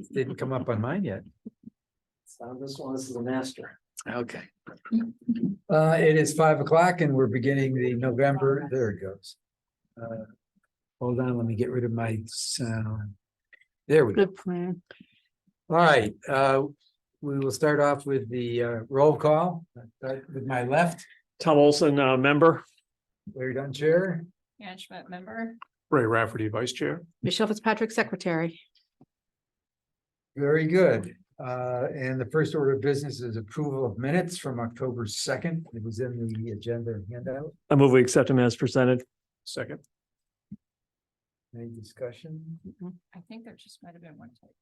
It didn't come up on mine yet. So this one is the master. Okay. It is 5 o'clock and we're beginning the November, there it goes. Hold on, let me get rid of my sound. There we go. Good plan. All right, we will start off with the roll call. Start with my left, Tom Olson, member. Larry Dunn, chair. Ann Schmidt, member. Ray Rafferty, vice chair. Michelle Fitzpatrick, secretary. Very good. And the first order of business is approval of minutes from October 2nd. It was in the agenda handout. I move we accept him as presented. Second. Any discussion? I think there just might have been one type.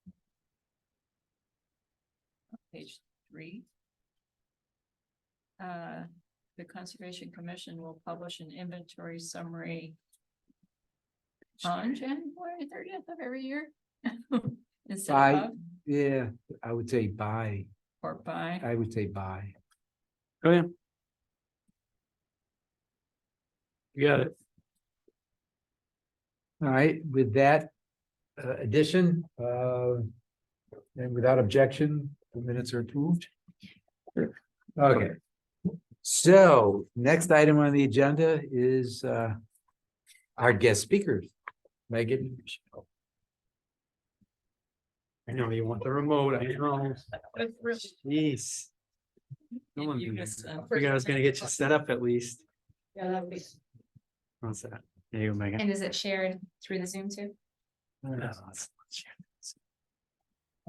Page 3. The Conservation Commission will publish an inventory summary on January 30th of every year. Instead By, of yeah, I would say by. or by. I would say by. Oh, yeah. You got it. All right, with that addition, and without objection, the minutes are approved. Okay. So next item on the agenda is our guest speakers. Megan. I know you want the remote. I know. Jeez. You missed, Figured I was gonna get you set up at least. Yeah, that would be. What's that? There you go, Megan. And is it shared through the Zoom too? No,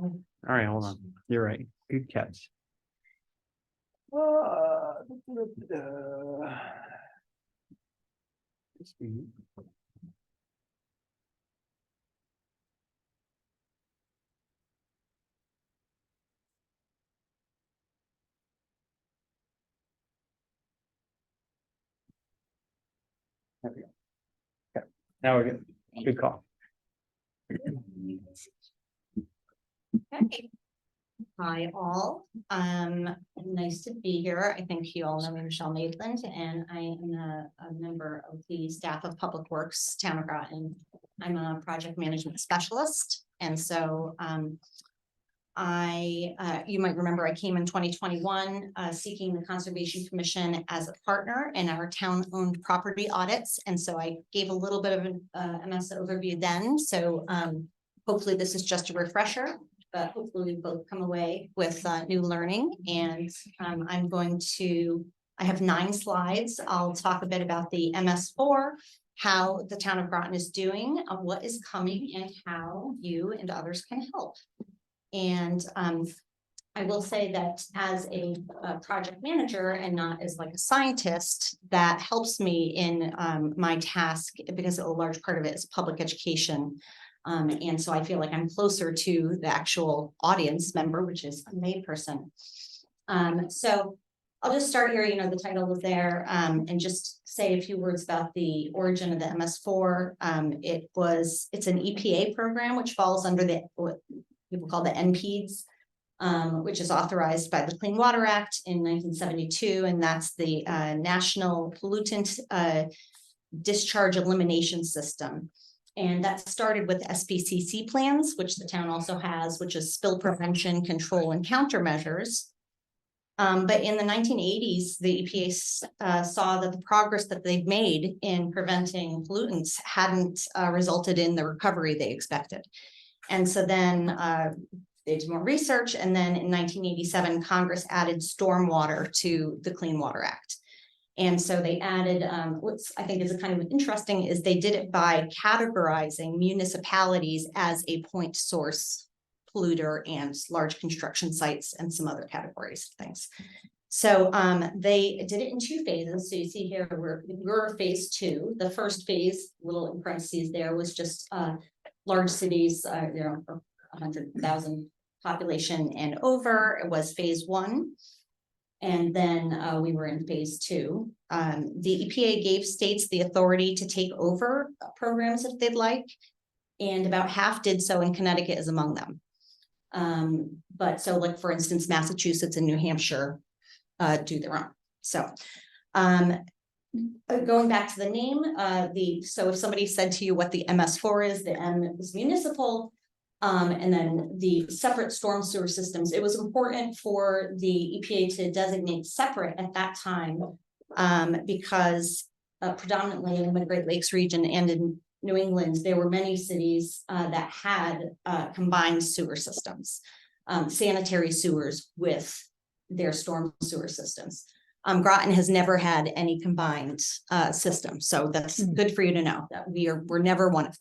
all right, hold on. You're right. Good catch. There we go. Okay, now we're good. Good call. Okay. Hi, all. Nice to be here. I think you all know me, Michelle Maitland, and I am a member of the staff of Public Works, Town of Groton. I'm a project management specialist, and so you might remember I came in 2021 seeking the Conservation Commission as a partner in our town-owned property audits, and so I gave a little bit of an MS overview then. So hopefully this is just a refresher. But hopefully we both come away with new learning, and I have 9 slides. I'll talk a bit about the MS4, how the town of Groton is doing, what is coming, and how you and others can help. And I will say that as a project manager and not as like a scientist, that helps me in my task, because a large part of it is public education. And so I feel like I'm closer to the actual audience member, which is a lay-person. So I'll just start here, the title was there, and just say a few words about the origin of the MS4. It's an EPA program, which falls under what people call the NPDES, which is authorized by the Clean Water Act in 1972. And that's the National Pollutant Discharge Elimination System. And that started with SPCC plans, which the town also has, which is spill prevention, control, and countermeasures. But in the 1980s, the EPA saw that the progress that they've made in preventing pollutants hadn't resulted in the recovery they expected. And so then they did more research. And then in 1987, Congress added stormwater to the Clean Water Act. And so they added, what's I think is kind of interesting is they did it by categorizing municipalities as a point source polluter and large construction sites and some other categories of things. So they did it in 2 phases. So you see here, we're phase 2. The first phase, little in parentheses there, was just large cities, 100,000 population and over. It was phase 1. And then we were in phase 2. The EPA gave states the authority to take over programs if they'd like, and about half did so, and Connecticut is among them. But so like, for instance, Massachusetts and New Hampshire do their own. So going back to the name, so if somebody said to you what the MS4 is, the M is municipal, And then the separate storm sewer systems, it was important for the EPA to designate separate at that time. Because predominantly in the Great Lakes region and in New England, there were many cities that had combined sewer systems, sanitary sewers with their storm sewer systems. Groton has never had any combined system, so that's good for you to know that we're never one of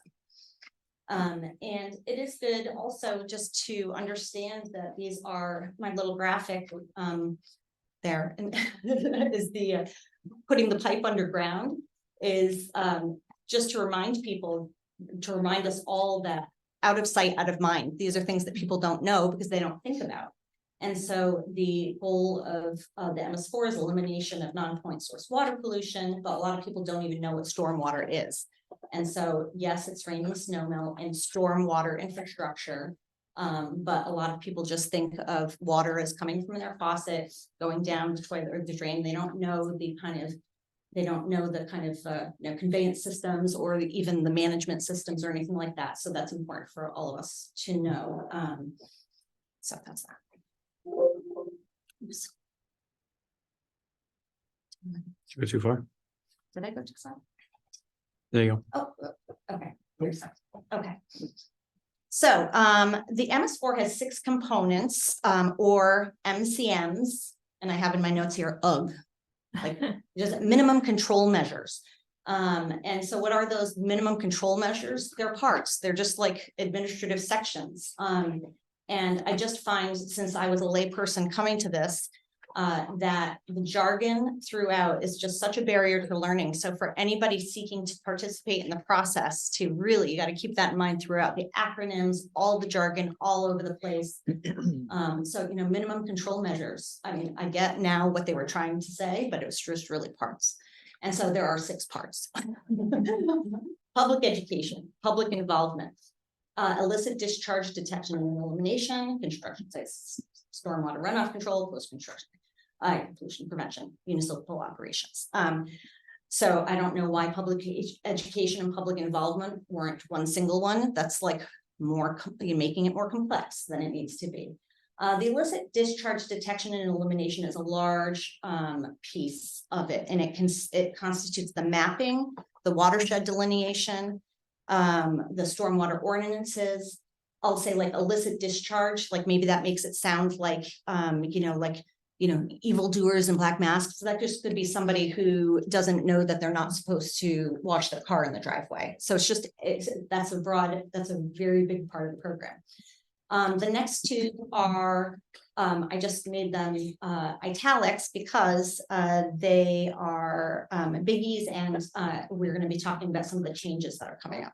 them. And it is good also just to understand that these are my little graphic there is the putting the pipe underground is just to remind people, to remind us all that out of sight, out of mind. These are things that people don't know because they don't think about. And so the goal of the MS4 is elimination of non-point source water pollution, but a lot of people don't even know what stormwater is. And so, yes, it's raining snow melt and stormwater infrastructure. But a lot of people just think of water as coming from their faucet, going down the toilet or the drain. They don't know the kind of conveyance systems or even the management systems or anything like that. So that's important for all of us to know. So that's that. Oops. Go too far. Did I go too far? There you Oh, okay. Okay. So the MS4 has 6 components or MCMs, and I have in my notes here UG, like just minimum control measures. And so what are those minimum control measures? They're parts. They're just like administrative sections. And I just find, since I was a layperson coming to this, that the jargon throughout is just such a barrier to learning. So for anybody seeking to participate in the process, to really, you got to keep that in mind throughout. The acronyms, all the jargon, all over the place. So, you know, minimum control measures. I mean, I get now what they were trying to say, but it was just really parts. And so there are 6 parts. Public education, public involvement, illicit discharge detection and elimination, construction sites, stormwater runoff control, post-construction, pollution prevention, municipal operations. So I don't know why public education and public involvement weren't one single one. That's like more, you're making it more complex than it needs to be. The illicit discharge detection and elimination is a large piece of it, and it constitutes the mapping, the watershed delineation, the stormwater ordinances. I'll say like illicit discharge, like maybe that makes it sound like, evildoers and black masks. So that just could be somebody who doesn't know that they're not supposed to wash their car in the driveway. So that's a very big part of the program. The next 2 are, I just made them italics because they are biggies, and we're going to be talking about some of the changes that are coming up.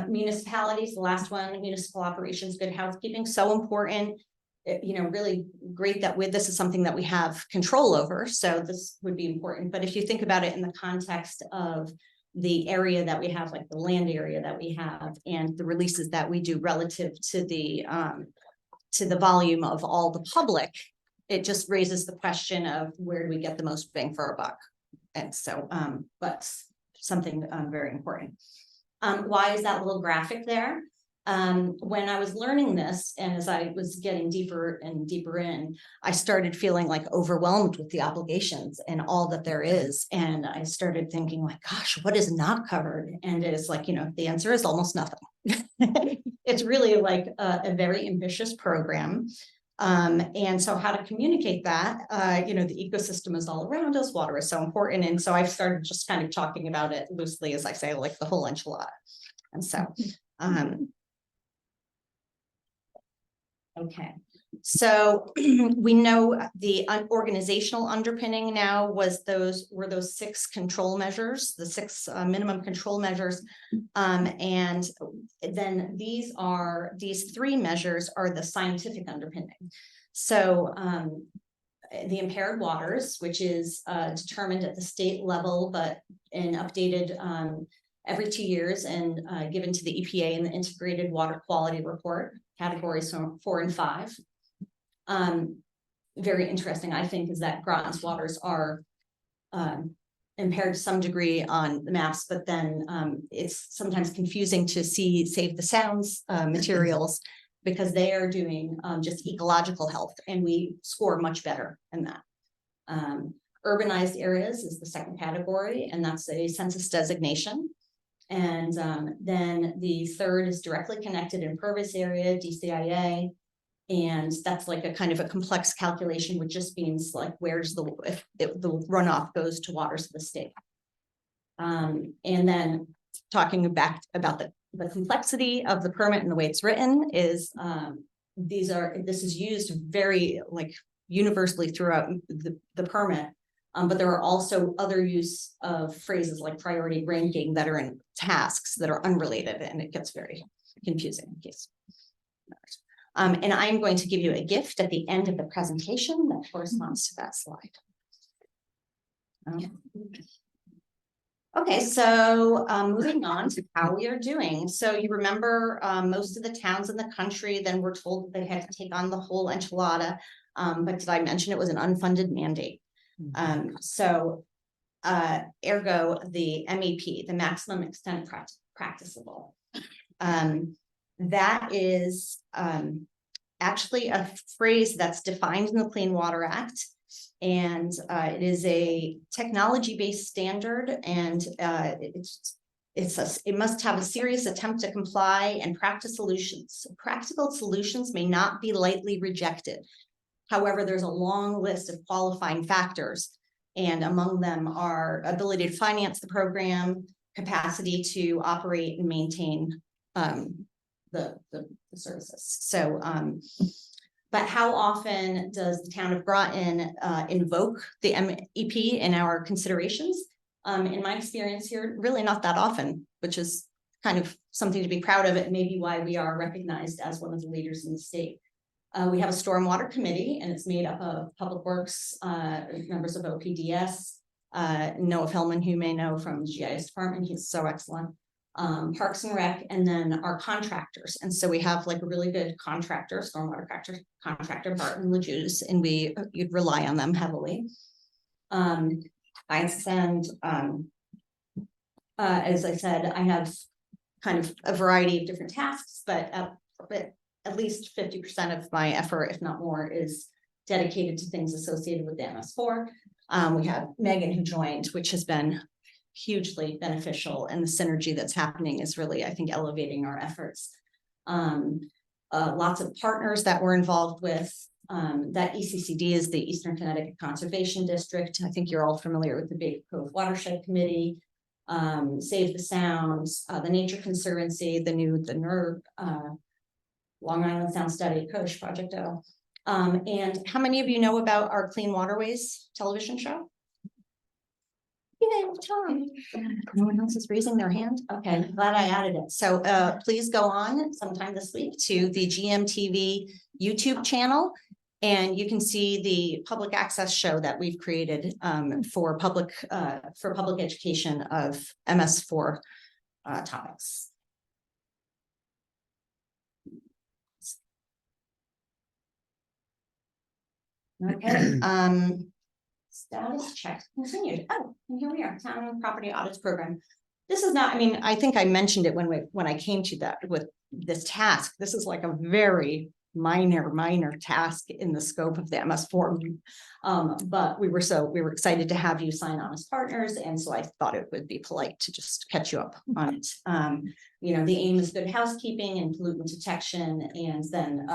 Municipalities, the last one, municipal operations, good housekeeping, so important. Really great that this is something that we have control over. So this would be important. But if you think about it in the context of the area that we have, like the land area that we have, and the releases that we do relative to the volume of all the public, it just raises the question of where do we get the most bang for our buck? And so, but something very important. Why is that little graphic there? When I was learning this, and as I was getting deeper and deeper in, I started feeling like overwhelmed with the obligations and all that there is. And I started thinking like, gosh, what is not covered? And it is like, the answer is almost nothing. It's really like a very ambitious program. And so how to communicate that, the ecosystem is all around us, water is so important. And so I've started just kind of talking about it loosely, as I say, like the whole enchilada. And so, okay. So we know the organizational underpinning now were those 6 control measures, the 6 minimum control measures. And then these 3 measures are the scientific underpinning. So the impaired waters, which is determined at the state level, but updated every 2 years and given to the EPA in the integrated water quality report, categories 4 and 5. Very interesting, I think, is that Groton's waters are impaired to some degree on the maps, but then it's sometimes confusing to see Save the Sounds materials because they are doing just ecological health, and we score much better in that. Urbanized areas is the second category, and that's a census designation. And then the third is directly connected impervious area, DCIA. And that's like a kind of a complex calculation, which just means like, where's if the runoff goes to waters of the state. And then talking back about the complexity of the permit and the way it's written is, this is used very like universally throughout the permit. But there are also other use of phrases like priority ranking that are in tasks that are unrelated, and it gets very confusing in case. And I'm going to give you a gift at the end of the presentation that corresponds to that slide. Okay, so moving on to how we are doing. So you remember most of the towns in the country then were told that they had to take on the whole enchilada. But did I mention it was an unfunded mandate? Ergo, the MEP, the maximum extent practicable. That is actually a phrase that's defined in the Clean Water Act. And it is a technology-based standard, and it must have a serious attempt to comply and practice solutions. Practical solutions may not be lightly rejected. However, there's a long list of qualifying factors, and among them are ability to finance the program, capacity to operate and maintain the services. So, but how often does the town of Groton invoke the MEP in our considerations? In my experience here, really not that often, which is kind of something to be proud of. It may be why we are recognized as one of the leaders in the state. We have a stormwater committee, and it's made up of Public Works, members of OPDS, Noah Fellman, who you may know from the GIS department. He's so excellent. Parks and Rec, and then our contractors. And so we have like a really good contractor, stormwater contractor, Barton LaJuice, and you'd rely on them heavily. I send, as I said, I have kind of a variety of different tasks, but at least 50% of my effort, if not more, is dedicated to things associated with the MS4. We have Megan who joined, which has been hugely beneficial, and the synergy that's happening is really, I think, elevating our efforts. Lots of partners that we're involved with. That ECCD is the Eastern Connecticut Conservation District. I think you're all familiar with the Big Cove Watershed Committee, Save the Sounds, the Nature Conservancy, the NERD, Long Island Sound Study, Coach Project O. And how many of you know about our Clean Waterways television show? Yay, Tom. No one else is raising their hand. Okay, glad I added it. So please go on sometime this week to the GMTV YouTube channel, and you can see the public access show that we've created for public education of MS4 topics. Okay. Status check continued. Oh, and here we are, town property audits program. This is not, I mean, I think I mentioned it when I came to that with this task. This is like a very minor task in the scope of the MS4. But we were excited to have you sign on as partners, and so I thought it would be polite to just catch you up on it. You know, the aim is good housekeeping and pollutant detection, and then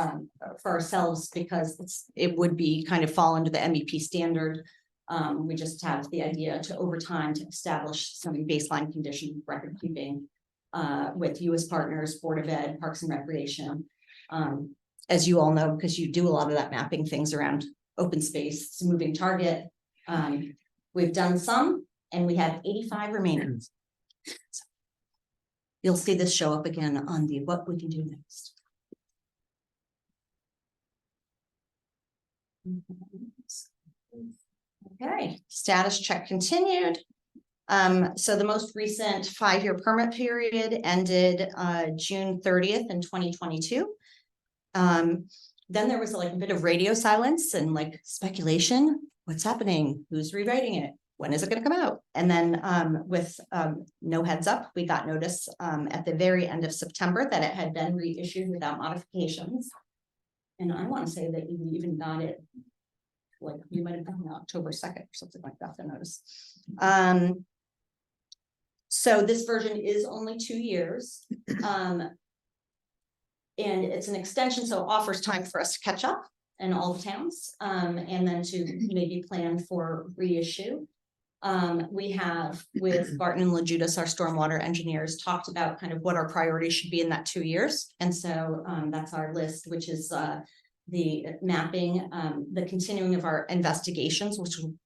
for ourselves, because it would be kind of fall under the MEP standard. We just have the idea to over time to establish some baseline condition record keeping with you as partners, Board of Ed, Parks and Recreation. As you all know, because you do a lot of that mapping things around open space, it's a moving target. We've done some, and we have 85 remaining. So you'll see this show up again on the what we can do next. Okay, status check continued. So the most recent 5-year permit period ended June 30th in 2022. Then there was like a bit of radio silence and like speculation. What's happening? Who's rewriting it? when is it gonna come out? And then with no heads up, we got notice at the very end of September that it had been reissued without modifications. And I want to say that you even got it, like you might have gotten it October 2nd or something like that, the notice. So this version is only 2 years. And it's an extension, so it offers time for us to catch up in all the towns, and then to maybe plan for reissue. We have with Barton and LaJudas, our stormwater engineers, talked about kind of what our priorities should be in that 2 years. And so that's our list, which is the mapping, the continuing of our investigations,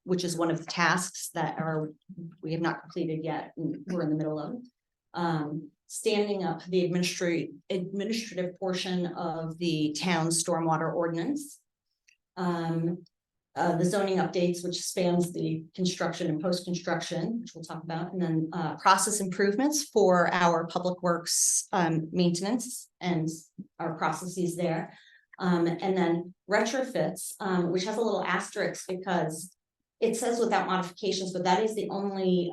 which is one of the tasks that we have not completed yet. We're in the middle of standing up the administrative portion of the town's stormwater ordinance. The zoning updates, which spans the construction and post-construction, which we'll talk about, and then process improvements for our public works maintenance and our processes there. And then retrofits, which has a little asterisk because it says without modifications, but that is the only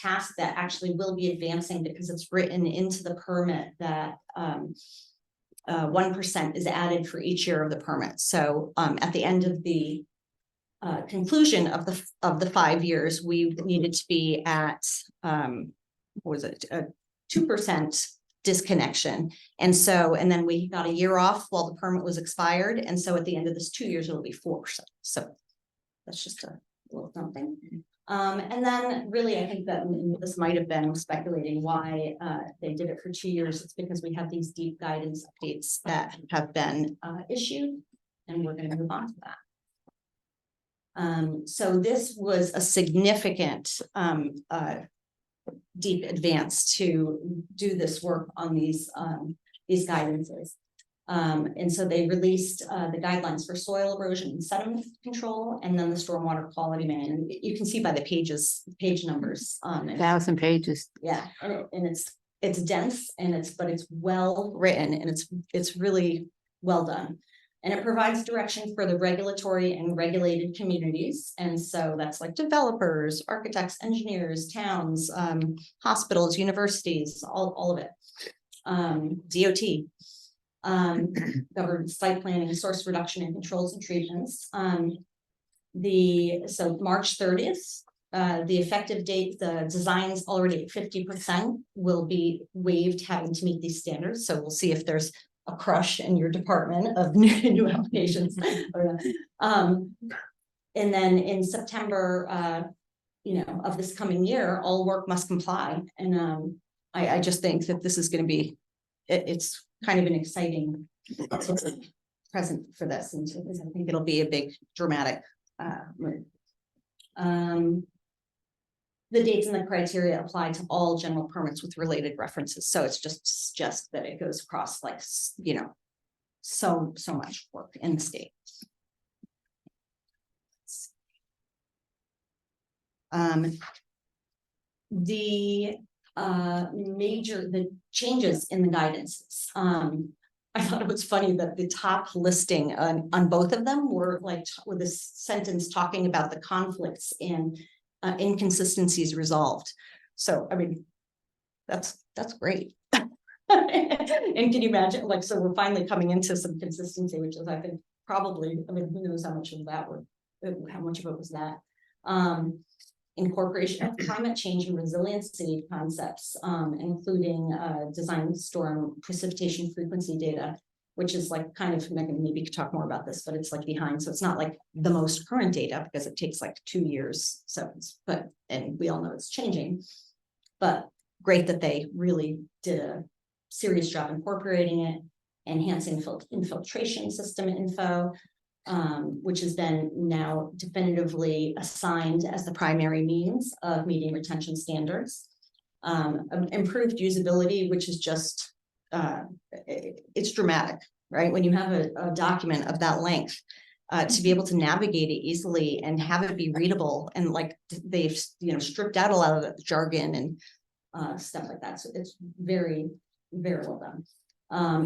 task that actually will be advancing because it's written into the permit that 1% is added for each year of the permit. So at the end of the conclusion of the 5 years, we needed to be at what was it, 2% disconnection. And then we got a year off while the permit was expired. And so at the end of this 2 years, it'll be 4%. So that's just a little something. And then really, I think that this might have been speculating why they did it for 2 years. It's because we have these deep guidance updates that have been issued, and we're going to move on to that. So this was a significant deep advance to do this work on these guidances. And so they released the guidelines for soil erosion and sediment control, and then the stormwater quality man. You can see by the page numbers. 1,000 pages. Yeah, and it's dense but it's well written, and it's really well done. And it provides direction for the regulatory and regulated communities. And so that's like developers, architects, engineers, towns, hospitals, universities, all of it. DOT, government site planning, source reduction and controls and treatments. So March 30th, the effective date, the design's already at 50% will be waived having to meet these standards. So we'll see if there's a crush in your department of new applications. And then in September, of this coming year, all work must comply. And I just think that this is going to be, it's kind of an exciting present for this. And so I think it'll be a big dramatic move. The dates and the criteria apply to all general permits with related references. So it's just that it goes across like, so much work in the state. The changes in the guidances. I thought it was funny that the top listing on both of them were like with a sentence talking about the conflicts and inconsistencies resolved. So, I mean, that's great. And can you imagine, like, so we're finally coming into some consistency, which is, I think, probably, I mean, who knows how much of that how much of it was that. Incorporation of climate change and resiliency concepts, including design, storm, precipitation frequency data, which is like kind of, Megan maybe could talk more about this, but it's like behind. So it's not like the most current data because it takes like 2 years. So and we all know it's changing, but great that they really did a serious job incorporating it, enhancing infiltration system info, which is then now definitively assigned as the primary means of meeting retention standards. Improved usability, which is just, it's dramatic, right? When you have a document of that length, to be able to navigate it easily and have it be readable, and like they've, stripped out a lot of the jargon and stuff like that. So it's very, very well done.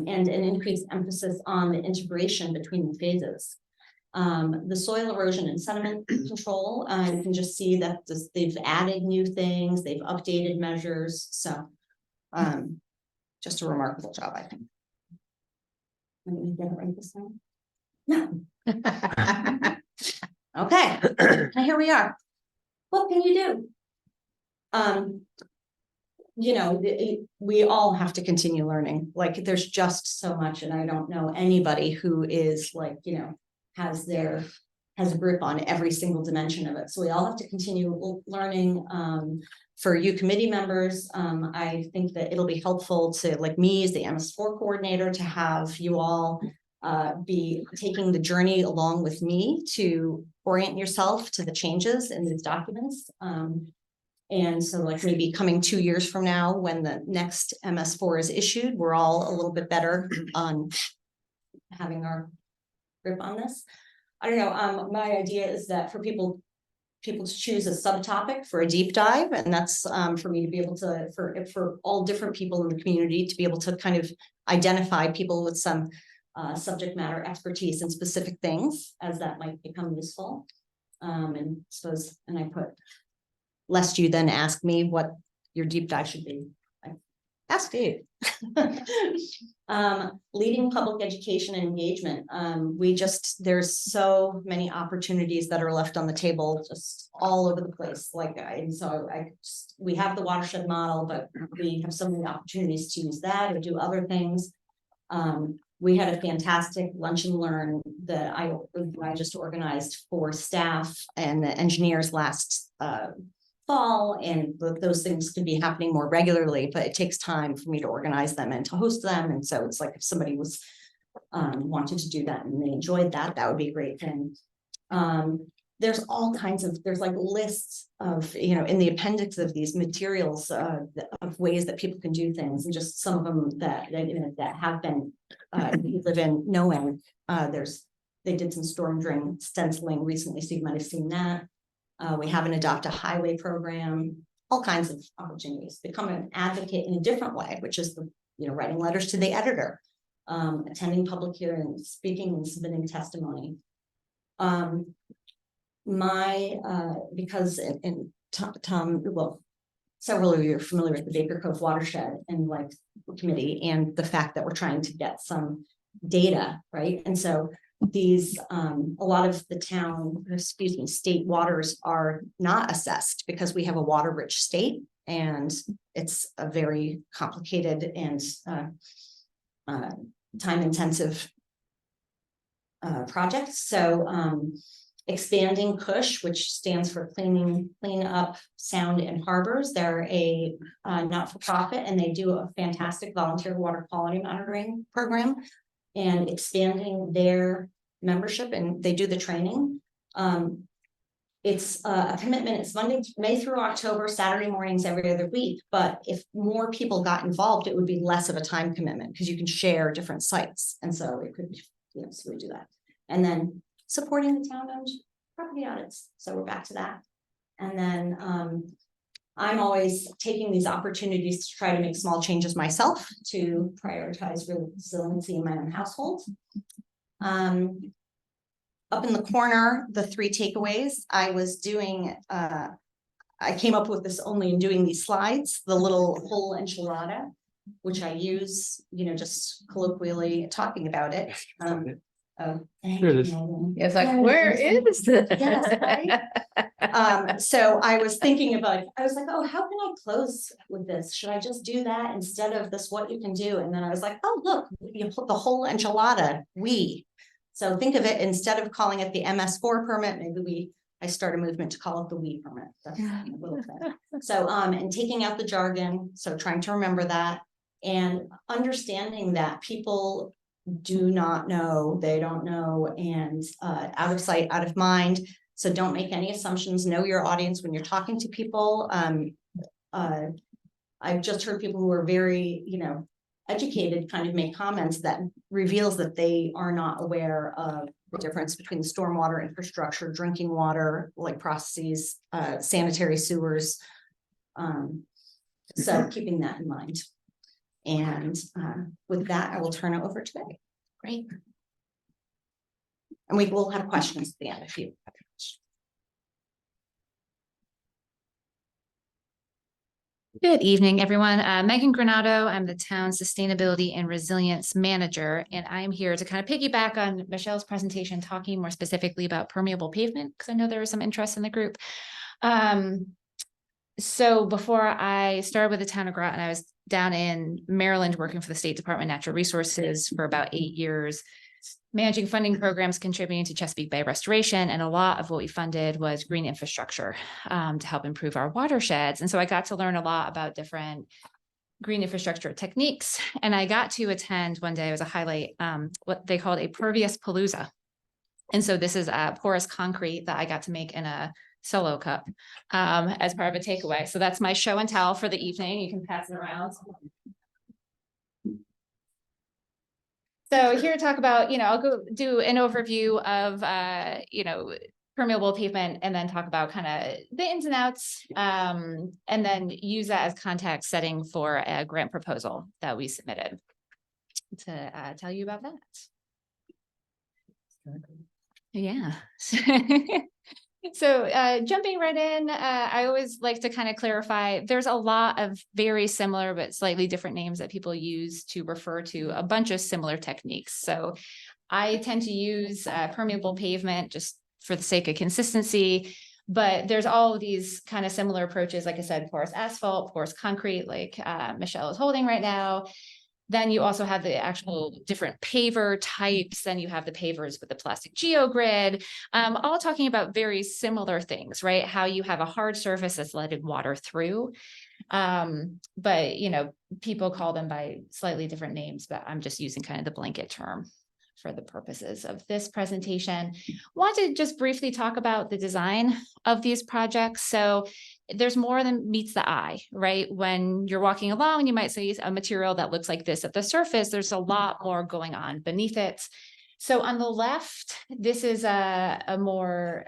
And an increased emphasis on the integration between the phases. The soil erosion and sediment control, you can just see that they've added new things, they've updated measures, so. Just a remarkable job, I think. Let me get it right this time. No. Okay, and here we are. What can you do? You know, we all have to continue learning, like there's just so much, and I don't know anybody who is like, you know, has a grip on every single dimension of it, so we all have to continue learning. For you committee members, I think that it'll be helpful to, like me as the MS4 coordinator, to have you all be taking the journey along with me to orient yourself to the changes in these documents. And so like maybe coming 2 years from now, when the next MS4 is issued, we're all a little bit better on having our grip on this. I don't know, my idea is that for people to choose a subtopic for a deep dive, and that's for me to be able to, for all different people in the community to be able to kind of identify people with some subject matter expertise in specific things, as that might become useful. And suppose, and I put, lest you then ask me what your deep dive should be. Ask Dave. Leading public education and engagement. There's so many opportunities that are left on the table, just all over the place. We have the watershed model, but we have so many opportunities to use that or do other things. We had a fantastic lunch and learn that I just organized for staff and the engineers last fall, and those things could be happening more regularly, but it takes time for me to organize them and to host them. And so it's like if somebody was wanted to do that and they enjoyed that, that would be a great thing. There's all kinds of, there's like lists of, you know, in the appendix of these materials of ways that people can do things, and just some of them that you know, that have been you live in knowing. They did some storm drain stenciling recently, so you might have seen that. We have an adopt a highway program, all kinds of opportunities. Become an advocate in a different way, which is the, you know, writing letters to the editor, attending public hearings, speaking and submitting testimony. Because Tom, well, several of you are familiar with the Baker Cove watershed and like committee, and the fact that we're trying to get some data, right? And so these a lot of the state waters are not assessed because we have a water rich state, and it's a very complicated and time intensive project. So expanding CUSH, which stands for Clean Up Sound and Harbors. They're a not-for-profit, and they do a fantastic volunteer water quality monitoring program, and expanding their membership, and they do the training. It's a commitment. It's May through October, Saturday mornings every other week. But if more people got involved, it would be less of a time commitment because you can share different sites. And so it could, you know, so we do that. And then supporting the town-owned property audits. So we're back to that. And then I'm always taking these opportunities to try to make small changes myself to prioritize resiliency in my own household. Up in the corner, the 3 takeaways I was doing, I came up with this only in doing these slides, the little whole enchilada, which I use, you know, just colloquially talking about it. Here it is. It's like, where is this? Yes, right? So I was thinking about, I was like, oh, how can I close with this? Should I just do that instead of this, what you can do? And then I was like, oh, look, you put the whole enchilada, so think of it, instead of calling it the MS4 permit, maybe I start a movement to call it the WE permit. That's a little thing. So, and taking out the jargon, so trying to remember that, and understanding that people do not know, they don't know, and out of sight, out of mind. So don't make any assumptions, know your audience when you're talking to people. I've just heard people who are very, you know, educated kind of make comments that reveals that they are not aware of the difference between the stormwater infrastructure, drinking water, like processes, sanitary sewers. So keeping that in mind. And with that, I will turn it over to Betty. Great. And we will have questions at the end if you have questions. Good evening, everyone. Megan Granado, I'm the town sustainability and resilience manager, and I'm here to kind of piggyback on Michelle's presentation, talking more specifically about permeable pavement, because I know there was some interest in the group. So before I started with the town of Groton, I was down in Maryland working for the State Department of Natural Resources for about 8 years, managing funding programs, contributing to Chesapeake Bay restoration. And a lot of what we funded was green infrastructure to help improve our watersheds. And so I got to learn a lot about different green infrastructure techniques. And I got to attend one day, it was a highlight, what they called a pervious palooza. And so this is a porous concrete that I got to make in a solo cup as part of a takeaway. So that's my show and tell for the evening. You can pass it around. So here to talk about, I'll go do an overview of, permeable pavement, and then talk about kind of the ins and outs, and then use that as context setting for a grant proposal that we submitted to tell you about that. Yeah. So jumping right in, I always like to kind of clarify, there's a lot of very similar but slightly different names that people use to refer to a bunch of similar techniques. So I tend to use permeable pavement just for the sake of consistency, but there's all of these kind of similar approaches. Like I said, porous asphalt, porous concrete, like Michelle is holding right now. Then you also have the actual different paver types. Then you have the pavers with the plastic geogrid, all talking about very similar things, right? How you have a hard surface that's letting water through. But, people call them by slightly different names, but I'm just using kind of the blanket term for the purposes of this presentation. Want to just briefly talk about the design of these projects. So there's more than meets the eye, right? When you're walking along, you might see a material that looks like this at the surface. There's a lot more going on beneath it. So on the left, this is a more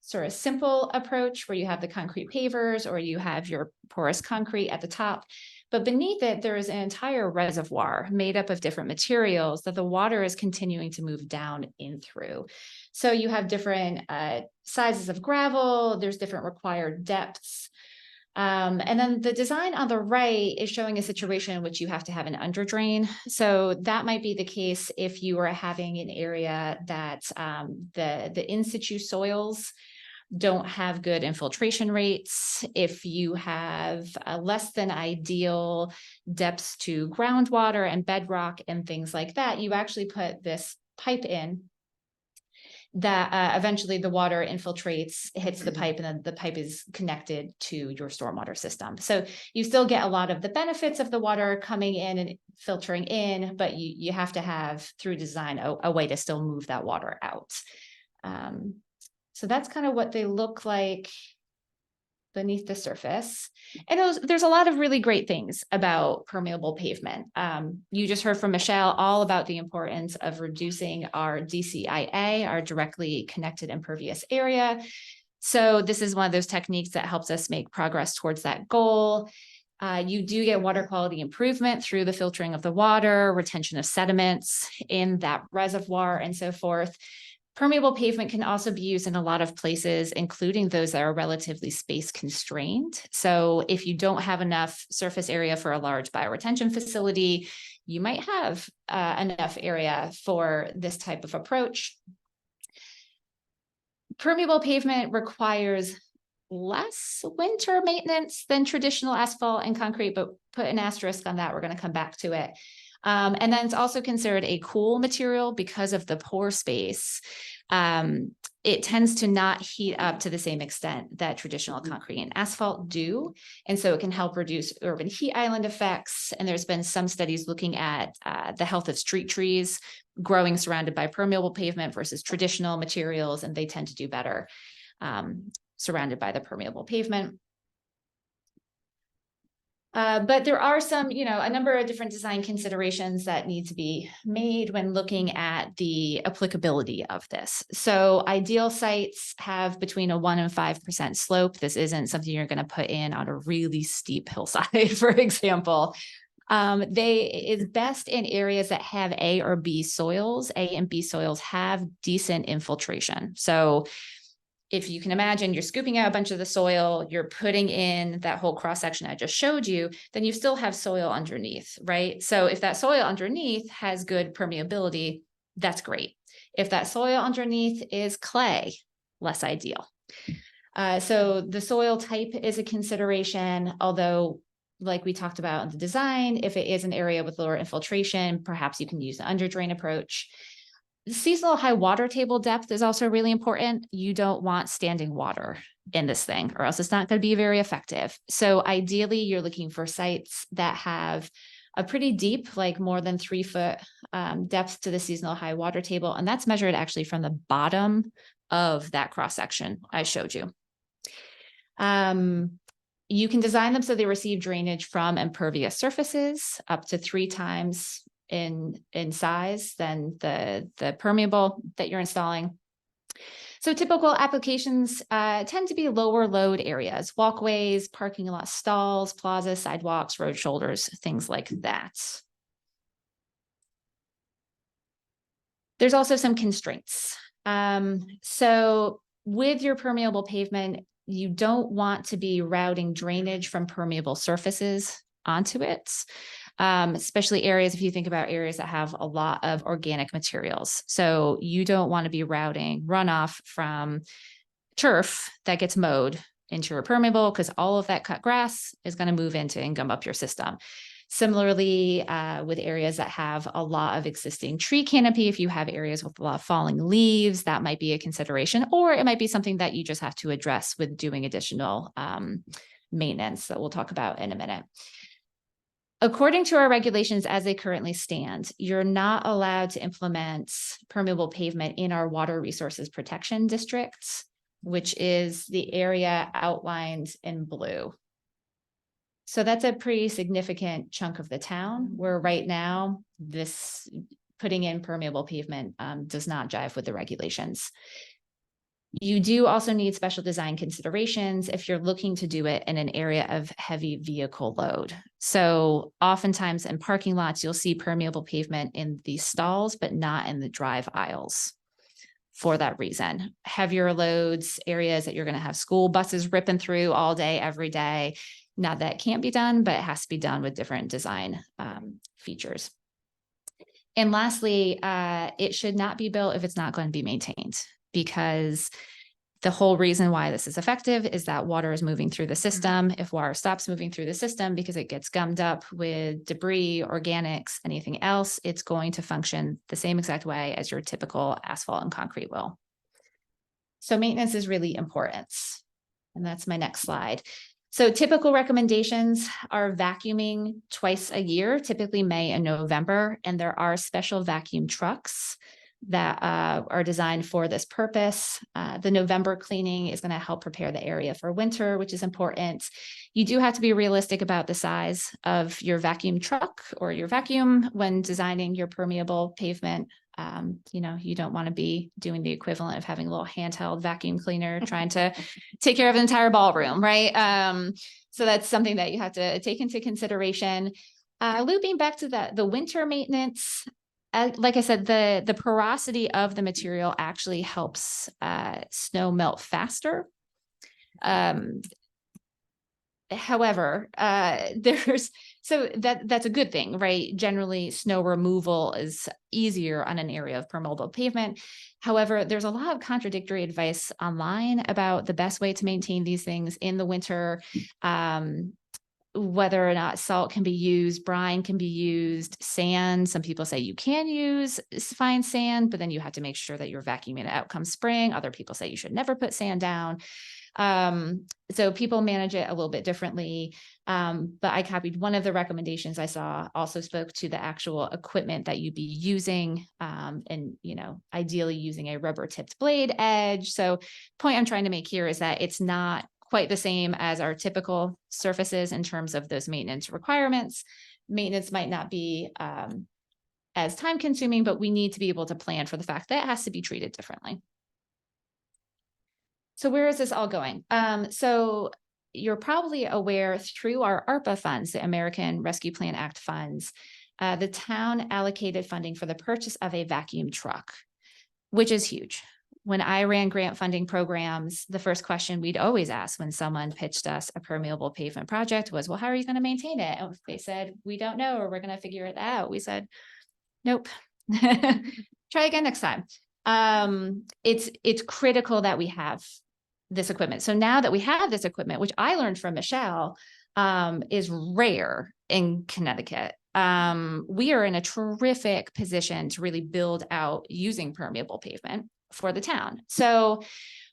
sort of simple approach where you have the concrete pavers or you have your porous concrete at the top. But beneath it, there is an entire reservoir made up of different materials that the water is continuing to move down in through. So you have different sizes of gravel, there's different required depths. And then the design on the right is showing a situation in which you have to have an under drain. So that might be the case if you are having an area that the in situ soils don't have good infiltration rates. If you have less than ideal depths to groundwater and bedrock and things like that, you actually put this pipe in that eventually the water infiltrates, hits the pipe, and then the pipe is connected to your stormwater system. So you still get a lot of the benefits of the water coming in and filtering in, but you have to have, through design, a way to still move that water out. So that's kind of what they look like beneath the surface. And there's a lot of really great things about permeable pavement. You just heard from Michelle all about the importance of reducing our DCIA, our directly connected impervious area. So this is one of those techniques that helps us make progress towards that goal. You do get water quality improvement through the filtering of the water, retention of sediments in that reservoir, and so forth. Permeable pavement can also be used in a lot of places, including those that are relatively space constrained. So if you don't have enough surface area for a large bioretention facility, you might have enough area for this type of approach. Permeable pavement requires less winter maintenance than traditional asphalt and concrete, but put an asterisk on that. We're going to come back to it. And then it's also considered a cool material because of the pore space. It tends to not heat up to the same extent that traditional concrete and asphalt do. And so it can help reduce urban heat island effects. And there's been some studies looking at the health of street trees growing surrounded by permeable pavement versus traditional materials, and they tend to do better surrounded by the permeable pavement. But there are some, a number of different design considerations that need to be made when looking at the applicability of this. So ideal sites have between a 1% and 5% slope. This isn't something you're going to put in on a really steep hillside, for example. Is best in areas that have A or B soils. A and B soils have decent infiltration. So if you can imagine, you're scooping out a bunch of the soil, you're putting in that whole cross section I just showed you, then you still have soil underneath, right? So if that soil underneath has good permeability, that's great. If that soil underneath is clay, less ideal. So the soil type is a consideration, although like we talked about in the design, if it is an area with lower infiltration, perhaps you can use the under drain approach. Seasonal high water table depth is also really important. You don't want standing water in this thing, or else it's not going to be very effective. So ideally, you're looking for sites that have a pretty deep, like more than 3 foot depth to the seasonal high water table. And that's measured actually from the bottom of that cross section I showed you. You can design them so they receive drainage from impervious surfaces up to 3 times in size than the permeable that you're installing. So typical applications tend to be lower load areas, walkways, parking lot stalls, plazas, sidewalks, road shoulders, things like that. There's also some constraints. So with your permeable pavement, you don't want to be routing drainage from permeable surfaces onto it. Especially areas, if you think about areas that have a lot of organic materials. So you don't want to be routing runoff from turf that gets mowed into your permeable, because all of that cut grass is going to move into and gum up your system. Similarly, with areas that have a lot of existing tree canopy, if you have areas with a lot of falling leaves, that might be a consideration, or it might be something that you just have to address with doing additional maintenance that we'll talk about in a minute. According to our regulations as they currently stand, you're not allowed to implement permeable pavement in our water resources protection districts, which is the area outlined in blue. So that's a pretty significant chunk of the town where right now this putting in permeable pavement does not jive with the regulations. You do also need special design considerations if you're looking to do it in an area of heavy vehicle load. So oftentimes in parking lots, you'll see permeable pavement in the stalls, but not in the drive aisles. For that reason, heavier loads, areas that you're going to have school buses ripping through all day, every day. Not that it can't be done, but it has to be done with different design features. And lastly, it should not be built if it's not going to be maintained, because the whole reason why this is effective is that water is moving through the system. If water stops moving through the system because it gets gummed up with debris, organics, anything else, it's going to function the same exact way as your typical asphalt and concrete will. So maintenance is really important. And that's my next slide. So typical recommendations are vacuuming twice a year, typically May and November, and there are special vacuum trucks that are designed for this purpose. The November cleaning is going to help prepare the area for winter, which is important. You do have to be realistic about the size of your vacuum truck or your vacuum when designing your permeable pavement. You know, you don't want to be doing the equivalent of having a little handheld vacuum cleaner trying to take care of an entire ballroom, right? So that's something that you have to take into consideration. Looping back to the winter maintenance, like I said, the porosity of the material actually helps snow melt faster. However, that's a good thing, right? Generally, snow removal is easier on an area of permeable pavement. However, there's a lot of contradictory advice online about the best way to maintain these things in the winter. Whether or not salt can be used, brine can be used, sand. Some people say you can use fine sand, but then you have to make sure that you're vacuuming it out come spring. Other people say you should never put sand down. So people manage it a little bit differently. But I copied one of the recommendations I saw, also spoke to the actual equipment that you'd be using, and, you know, ideally using a rubber tipped blade edge. So point I'm trying to make here is that it's not quite the same as our typical surfaces in terms of those maintenance requirements. Maintenance might not be as time consuming, but we need to be able to plan for the fact that it has to be treated differently. So where is this all going? So you're probably aware through our ARPA funds, the American Rescue Plan Act funds, the town allocated funding for the purchase of a vacuum truck, which is huge. When I ran grant funding programs, the first question we'd always ask when someone pitched us a permeable pavement project was, well, how are you going to maintain it? And they said, we don't know, or we're going to figure it out. We said, nope. Try again next time. It's critical that we have this equipment. So now that we have this equipment, which I learned from Michelle, is rare in Connecticut. We are in a terrific position to really build out using permeable pavement for the town. So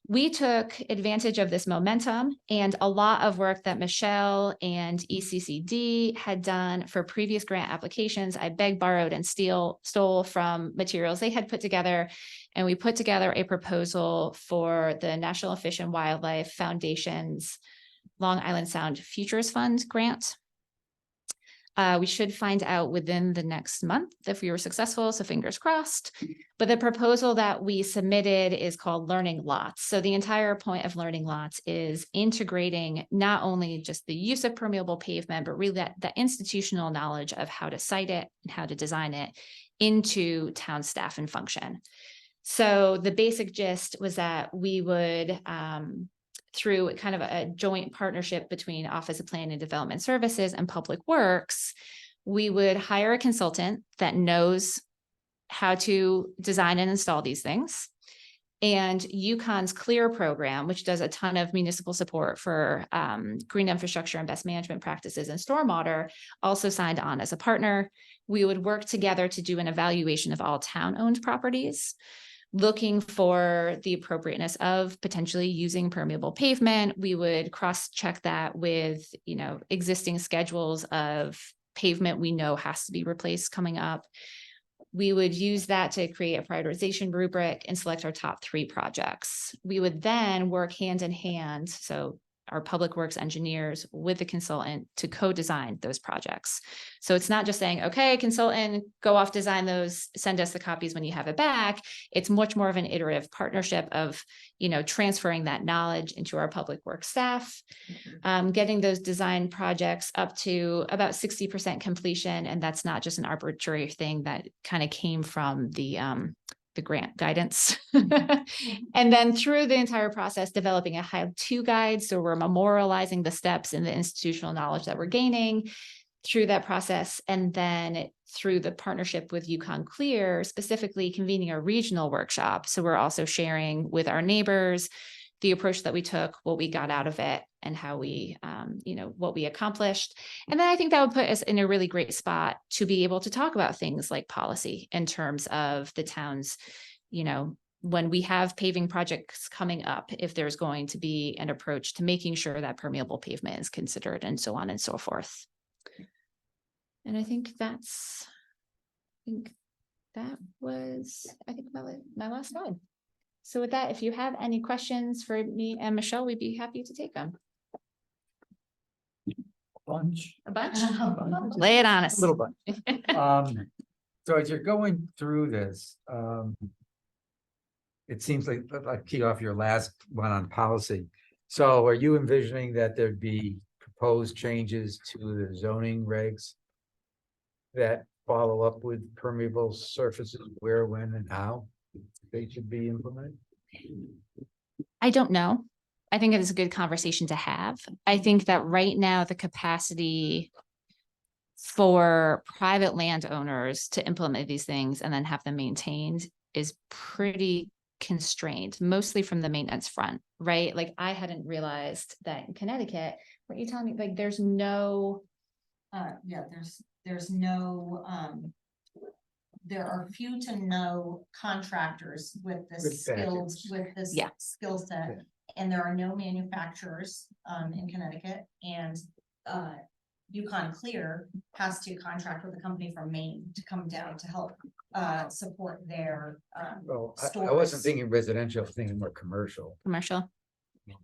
we took advantage of this momentum and a lot of work that Michelle and ECCD had done for previous grant applications. I begged, borrowed, and stole from materials they had put together. And we put together a proposal for the National Fish and Wildlife Foundation's Long Island Sound Futures Fund grant. We should find out within the next month if we were successful, so fingers crossed. But the proposal that we submitted is called Learning Lots. So the entire point of Learning Lots is integrating not only just the use of permeable pavement, but really that institutional knowledge of how to site it and how to design it into town staff and function. So the basic gist was that we would, through kind of a joint partnership between Office of Planning and Development Services and Public Works, we would hire a consultant that knows how to design and install these things. And UConn's CLEAR program, which does a ton of municipal support for green infrastructure and best management practices and stormwater, also signed on as a partner. We would work together to do an evaluation of all town-owned properties, looking for the appropriateness of potentially using permeable pavement. We would cross-check that with, existing schedules of pavement we know has to be replaced coming up. We would use that to create a prioritization rubric and select our top 3 projects. We would then work hand in hand, so our public works engineers with the consultant to co-design those projects. So it's not just saying, okay, consultant, go off, design those, send us the copies when you have it back. It's much more of an iterative partnership of, transferring that knowledge into our public works staff, getting those design projects up to about 60% completion. And that's not just an arbitrary thing that kind of came from the grant guidance. And then through the entire process, developing a how-to guide. So we're memorializing the steps and the institutional knowledge that we're gaining through that process. And then through the partnership with UConn Clear, specifically convening a regional workshop. So we're also sharing with our neighbors the approach that we took, what we got out of it, and how we, what we accomplished. And then I think that would put us in a really great spot to be able to talk about things like policy in terms of the town's, when we have paving projects coming up, if there's going to be an approach to making sure that permeable pavement is considered and so on and so forth. And I think that was my last slide. So with that, if you have any questions for me and Michelle, we'd be happy to take them. Bunch. A bunch? Lay it on us. A little bunch. So as you're going through this, it seems like key off your last one on policy. So are you envisioning that there'd be proposed changes to the zoning regs that follow up with permeable surfaces, where, when, and how they should be implemented? I don't know. I think it is a good conversation to have. I think that right now the capacity for private landowners to implement these things and then have them maintained is pretty constrained, mostly from the maintenance front, right? Like I hadn't realized that in Connecticut, what you telling me, like there's no there's no, there are few to no contractors with this With skills, badges. with this Yeah. skill set. Yeah. And there are no manufacturers, in Connecticut, and, UConn Clear has to contract with a company from Maine to come down to help, support their, Well, I stores. wasn't thinking residential, I was thinking more commercial. commercial.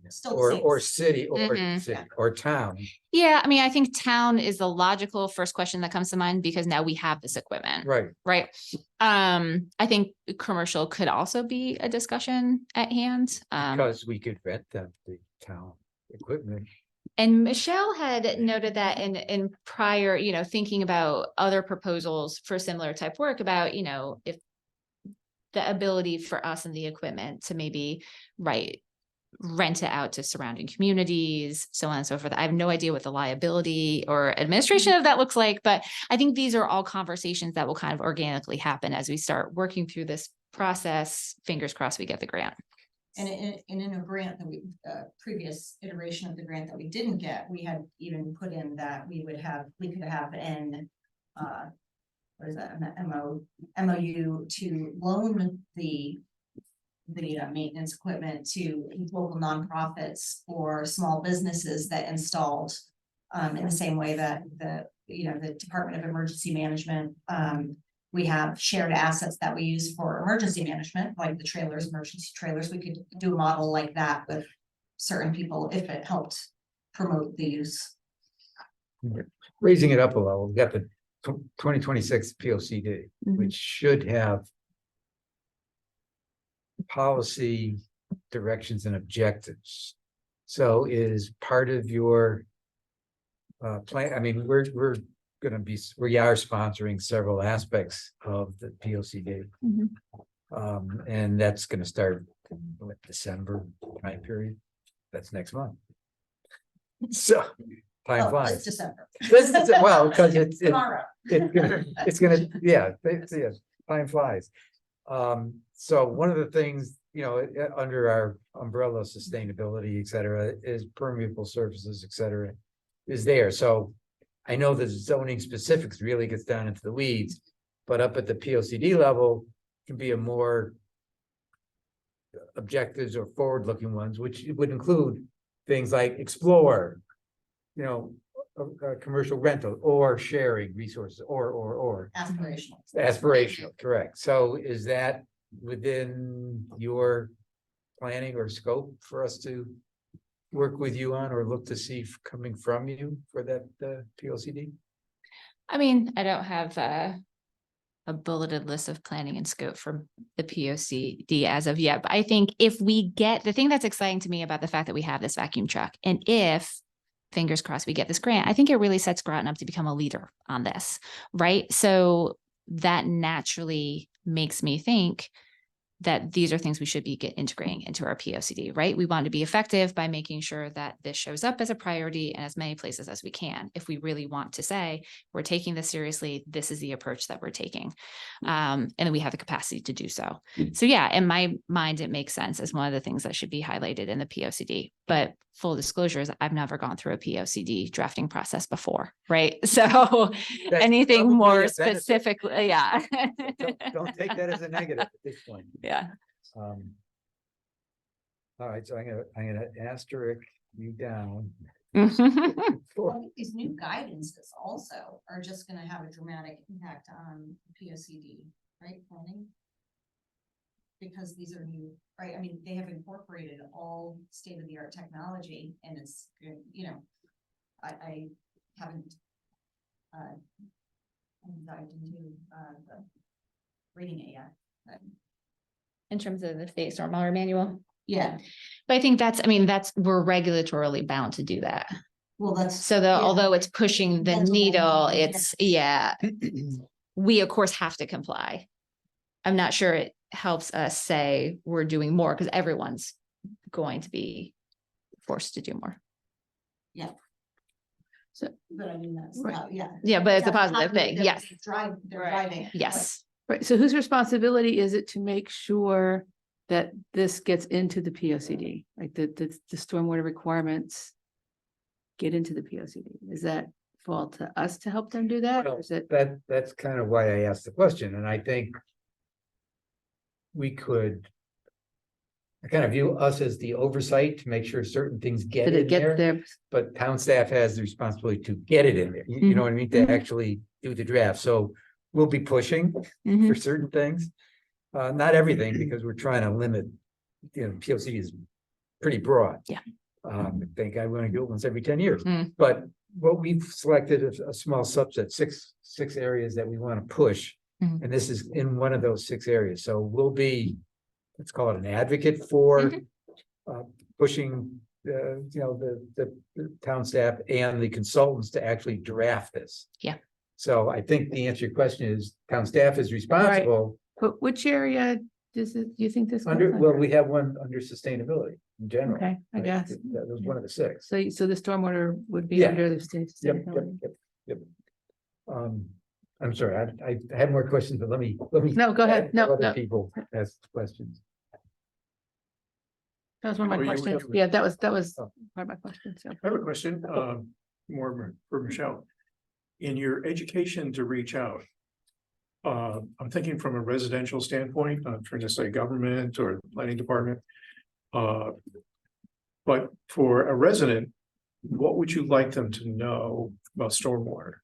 Still the Or same. city, or Mhm. city, or town. Yeah, I mean, I think town is the logical first question that comes to mind because now we have this equipment. Right. Right. I think commercial could also be a discussion at hand. Because we could rent them, the town equipment. And Michelle had noted that in prior, thinking about other proposals for similar type work about, if the ability for us and the equipment to maybe, rent it out to surrounding communities, so on and so forth. I have no idea what the liability or administration of that looks like, but I think these are all conversations that will kind of organically happen as we start working through this process. Fingers crossed we get the grant. And in a grant that we, previous iteration of the grant that we didn't get, we had even put in that we could have an, what is that, an MOU to loan the maintenance equipment to local nonprofits or small businesses that installed, in the same way that the Department of Emergency Management, we have shared assets that we use for emergency management, like the trailers, emergency trailers. We could do a model like that with certain people if it helped promote the use. Raising it up a level, we've got the 2026 POCD, which should have policy directions and objectives. So is part of your plan, I mean, we are sponsoring several aspects of the POCD. And that's gonna start in December time period. That's next month. So time flies. It's December. Well, because Tomorrow. it's gonna, yeah, time flies. So one of the things, under our umbrella of sustainability, et cetera, is permeable surfaces, et cetera, is there. So I know the zoning specifics really gets down into the weeds, but up at the POCD level can be a more objectives or forward-looking ones, which would include things like explore, commercial rental or sharing resources or aspirational, correct. So is that within your planning or scope for us to work with you on or look to see coming from you for that POCD? I mean, I don't have a bulleted list of planning and scope for the POCD as of yet, but I think if we get, the thing that's exciting to me about the fact that we have this vacuum truck, and if, fingers crossed, we get this grant, I think it really sets Groton up to become a leader on this, right? So that naturally makes me think that these are things we should be integrating into our POCD, right? We want to be effective by making sure that this shows up as a priority in as many places as we can. If we really want to say, we're taking this seriously, this is the approach that we're taking. And then we have the capacity to do so. So yeah, in my mind, it makes sense as one of the things that should be highlighted in the POCD. But full disclosure is I've never gone through a POCD drafting process before, right? So That's anything probably more a benefit. specifically, yeah. Don't take that as a negative at this point. Yeah. All right, so I'm gonna asterisk you down. Well, these new guidances also are just gonna have a dramatic impact on POCD, right, planning? Because these are new, right? I mean, they have incorporated all state-of-the-art technology and it's, I haven't dived into the reading it yet. But In terms of the state stormwater manual. yeah, But I think we're regulatorily bound to do that. well, that's. So although it's pushing the That's what I needle, mean, it's, we of course have to comply. I'm not sure it helps us say we're doing more because everyone's going to be forced to do more. So, but I mean, that's, Right. Yeah, but it's a positive thing. Yes. They're driving. Yes. Right, so whose responsibility is it to make sure that this gets into the POCD, like the stormwater requirements get into the POCD? Is that fall to us to help them do that, Well, or is it? That's kind of why I asked the question, and I think we could. I kind of view us as the oversight to make sure certain things get Did in it get there, there? but town staff has the responsibility to get it in there. You know what I mean? To Mhm. actually do the draft. So we'll be pushing Mhm. for certain things. Not everything, because we're trying to limit, POCD is pretty broad. Yeah. I think I want to do it once every 10 years, Mm. but what we've selected is a small subset, six areas that we want to push. Mhm. And this is in one of those 6 areas. So we'll be, let's call it an advocate for pushing the town staff and the consultants to actually draft this. Yeah. So I think the answer to your question is town staff is responsible But which area do you think this? goes under, under? well, we have one under sustainability in general. Okay, I right? guess. That was one of the 6. So the stormwater would be Yeah. under the state. Yep, yep. I'm sorry, I had more questions, but let me. No, go ahead. let No, Other no. people ask questions. That was one of Oh, my you- questions. you- Yeah, that was Oh. part of my question, so. I have a question, more for Michelle. In your education to reach out. I'm thinking from a residential standpoint, I'm trying to say government or planning department. But for a resident, what would you like them to know about stormwater?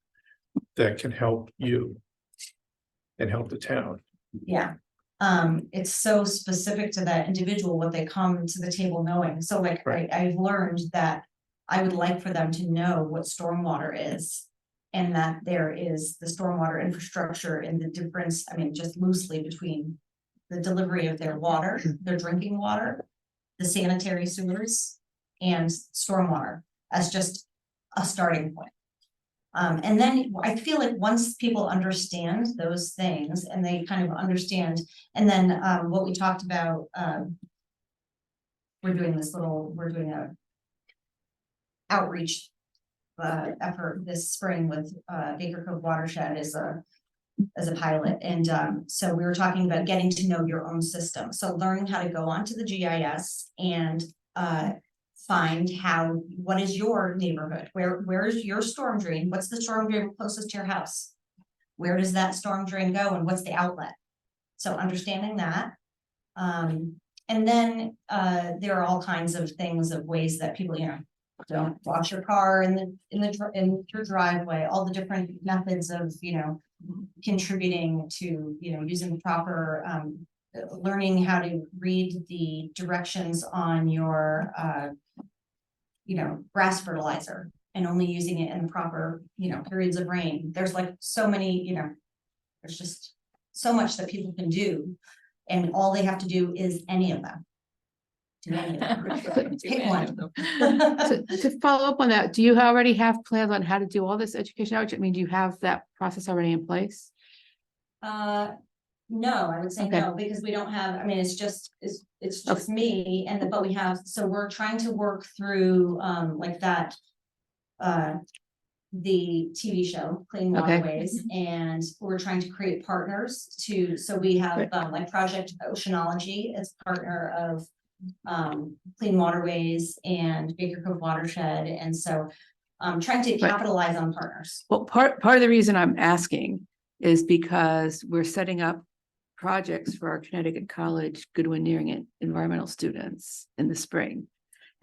That can help you. And help the town? Yeah. It's so specific to that individual, what they come to the table knowing. So like, Right. I've learned that I would like for them to know what stormwater is. And that there is the stormwater infrastructure and the difference, I mean, just loosely between the delivery of their water, their drinking water, the sanitary sewers, and stormwater as just a starting point. And then I feel like once people understand those things and they kind of understand, and then what we talked about, we're doing a outreach effort this spring with Baker Cove Watershed as a pilot. And so we were talking about getting to know your own system. So learning how to go onto the GIS and find what is your neighborhood? Where is your storm drain? What's the storm drain closest to your house? Where does that storm drain go and what's the outlet? So understanding that. And then there are all kinds of things of ways that people, don't wash your car in your driveway, all the different methods of, contributing to, using the proper, learning how to read the directions on your, grass fertilizer and only using it in the proper, periods of rain. There's like so many, there's just so much that people can do. And all they have to do is any of them. Do any of them. Pick one. To follow up on that, do you already have plans on how to do all this education outreach? I mean, do you have that process already in place? No, I would say Okay. no, because we don't have, I mean, it's just me but we have, so we're trying to work through, like that. The TV show, Clean Okay. Waterways, and we're trying to create partners so we have, Right. like Project Oceanology as partner of. Clean Waterways and Baker Cove Watershed, and so trying to Right. capitalize on partners. Well, part of the reason I'm asking is because we're setting up projects for our Connecticut College Goodwin Nearing It environmental students in the spring.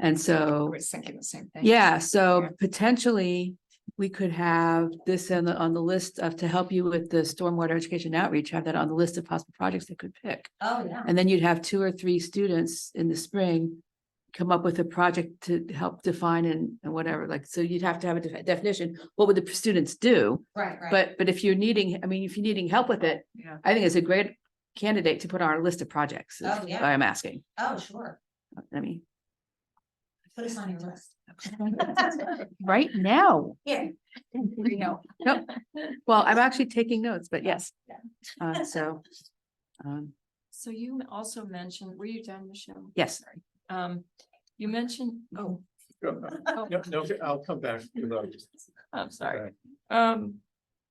And I so, was thinking the same thing. yeah, so Yeah. potentially we could have this on the list to help you with the stormwater education outreach, have that on the list of possible projects they could pick. Oh, yeah. And then you'd have 2 or 3 students in the spring come up with a project to help define and whatever, like, so you'd have to have a definition. What would the students do? Right, right. But if you're needing, I mean, if you're needing help with it, Yeah. I think it's a great candidate to put on our list of projects. Is Oh, yeah. what I'm asking. Oh, sure. I mean, Put us on your list. right now. Yeah. Nope. Well, I'm actually taking notes, but yes. So, So you also mentioned, were you done, Michelle? yes. You mentioned, No, I'll come back to those. I'm sorry. Okay.